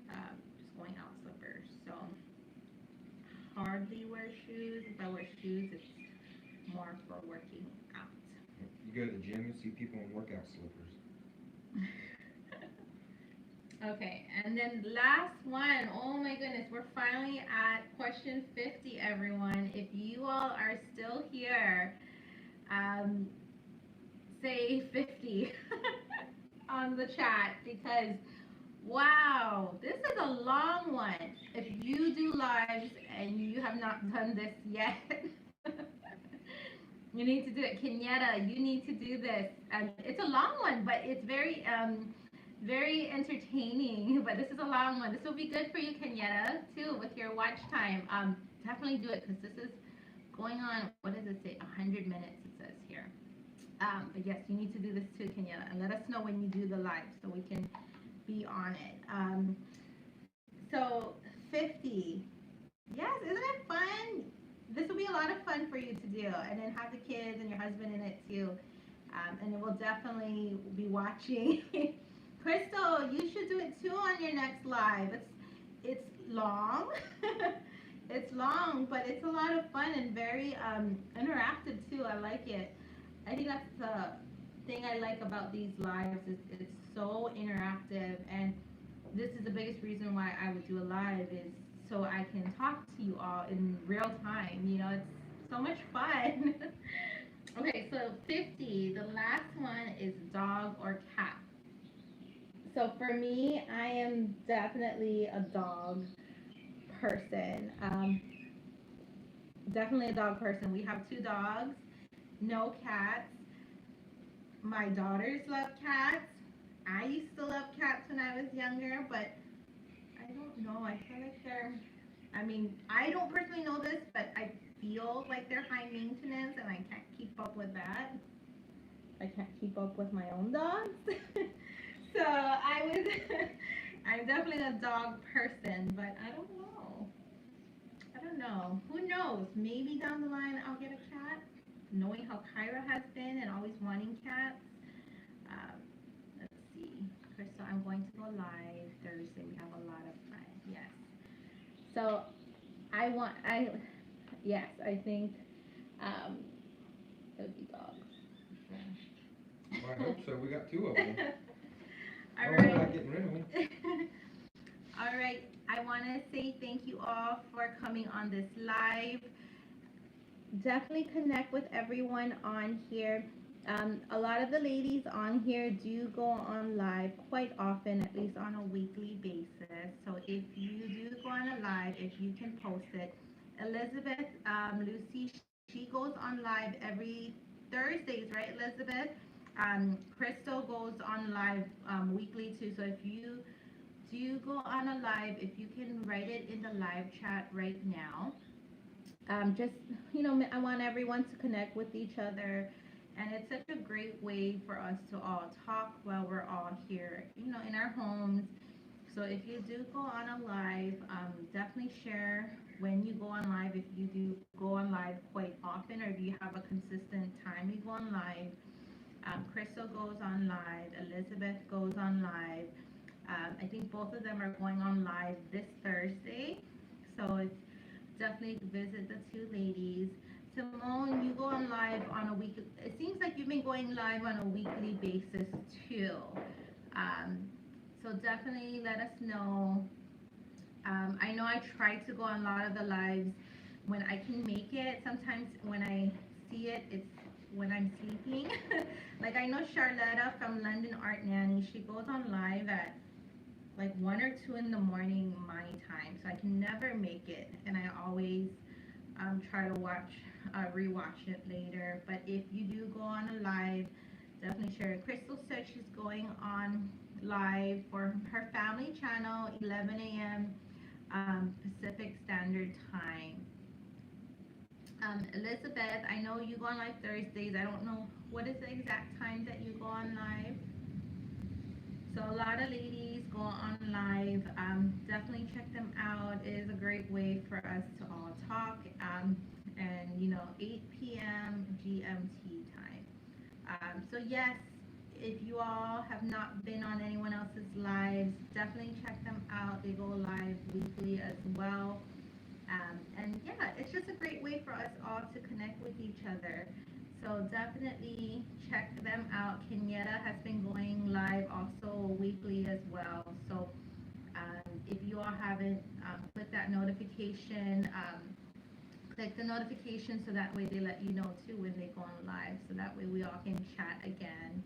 going out slippers. So hardly wear shoes. If I wear shoes, it's more for working out. You go to the gym, you see people in workout slippers. Okay, and then last one. Oh my goodness, we're finally at question 50, everyone. If you all are still here, say 50 on the chat, because wow, this is a long one. If you do lives and you have not done this yet, you need to do it. Kenyatta, you need to do this. It's a long one, but it's very very entertaining. But this is a long one. This will be good for you, Kenyatta, too, with your watch time. Definitely do it, because this is going on, what does it say? 100 minutes, it says here. But yes, you need to do this too, Kenyatta, and let us know when you do the live so we can be on it. So 50. Yes, isn't it fun? This will be a lot of fun for you to do, and then have the kids and your husband in it too. And it will definitely be watching. Crystal, you should do it too on your next live. it's long. It's long, but it's a lot of fun and very interactive too. I like it. I think that's the thing I like about these lives is it's so interactive, and this is the biggest reason why I would do a live is so I can talk to you all in real time. You know, it's so much fun. Okay, so 50. The last one is dog or cat. So for me, I am definitely a dog person. Definitely a dog person. We have two dogs, no cats. My daughters love cats. I used to love cats when I was younger, but I don't know. I feel like I mean, I don't personally know this, but I feel like they're high maintenance and I can't keep up with that. I can't keep up with my own dogs. So I'm definitely a dog person, but I don't know. I don't know. Who knows? Maybe down the line I'll get a cat. Knowing how Kyra has been and always wanting cats. Um, let's see. Crystal, I'm going to go live Thursday. We have a lot of fun. Yes. So yes, I think um, it would be dogs. Well, I hope so. We got two of them. All We're not right. getting rid of them. All right. I want to say thank you all for coming on this live. Definitely connect with everyone on here. A lot of the ladies on here do go on live quite often, at least on a weekly basis. So if you do go on a live, if you can post it. Elizabeth, Lucy, she goes on live every Thursdays, right, Elizabeth? Crystal goes on live weekly too. So if you do go on a live, if you can write it in the live chat right now, just I want everyone to connect with each other, and it's such a great way for us to all talk while we're all here, in our homes. So if you do go on a live, definitely share when you go on live. If you do go on live quite often, or if you have a consistent time you go on live. Crystal goes on live. Elizabeth goes on live. I think both of them are going on live this Thursday. So it's definitely visit the two ladies. Simone, you go on live on a week. It seems like you've been going live on a weekly basis too. Um, so definitely let us know. I know I try to go on a lot of the lives when I can make it. Sometimes when I see it, it's when I'm sleeping. Like I know Charlotta from London Art Nanny, she goes on live at like 1 or 2 in the morning my time, so I can never make it, and I always try to rewatch it later. But if you do go on a live, definitely share it. Crystal said she's going on live for her family channel, 11 a.m. Pacific Standard Time. Elizabeth, I know you go on live Thursdays. I don't know what is the exact time that you go on live. So a lot of ladies go on live. Definitely check them out. It is a great way for us to all talk. And 8 p.m. GMT time. So yes, if you all have not been on anyone else's lives, definitely check them out. They go live weekly as well. And yeah, it's just a great way for us all to connect with each other. So definitely check them out. Kenyetta has been going live also weekly as well. So if you all haven't put that notification, click the notification so that way they let you know too when they go on live. So that way we all can chat again.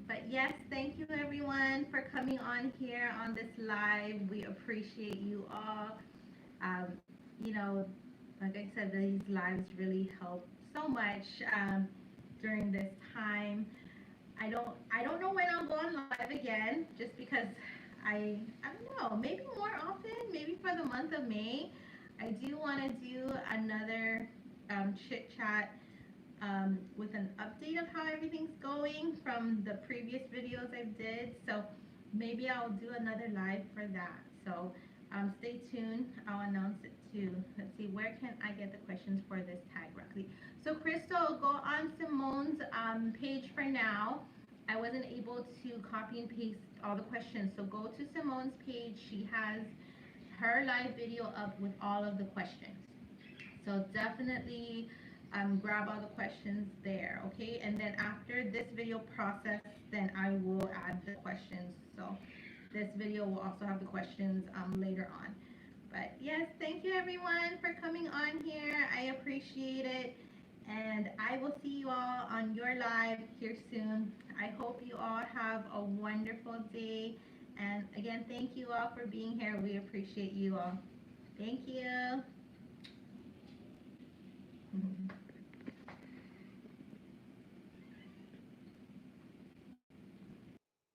But yes, thank you everyone for coming on here on this live. We appreciate you all. Um, you know, like I said, these lives really help so much during this time. I don't know when I'll go on live again, just because I don't know, maybe more often, maybe for the month of May. I do want to do another chit chat with an update of how everything's going from the previous videos I did. So maybe I'll do another live for that. So stay tuned. I'll announce it too. Let's see, where can I get the questions for this tag, Roxy? So Crystal, go on Simone's page for now. I wasn't able to copy and paste all the questions. So go to Simone's page. She has her live video up with all of the questions. So definitely grab all the questions there, okay? And then after this video process, then I will add the questions. So this video will also have the questions later on. But yes, thank you everyone for coming on here. I appreciate it. And I will see you all on your live here soon. I hope you all have a wonderful day. And again, thank you all for being here. We appreciate you all. Thank you.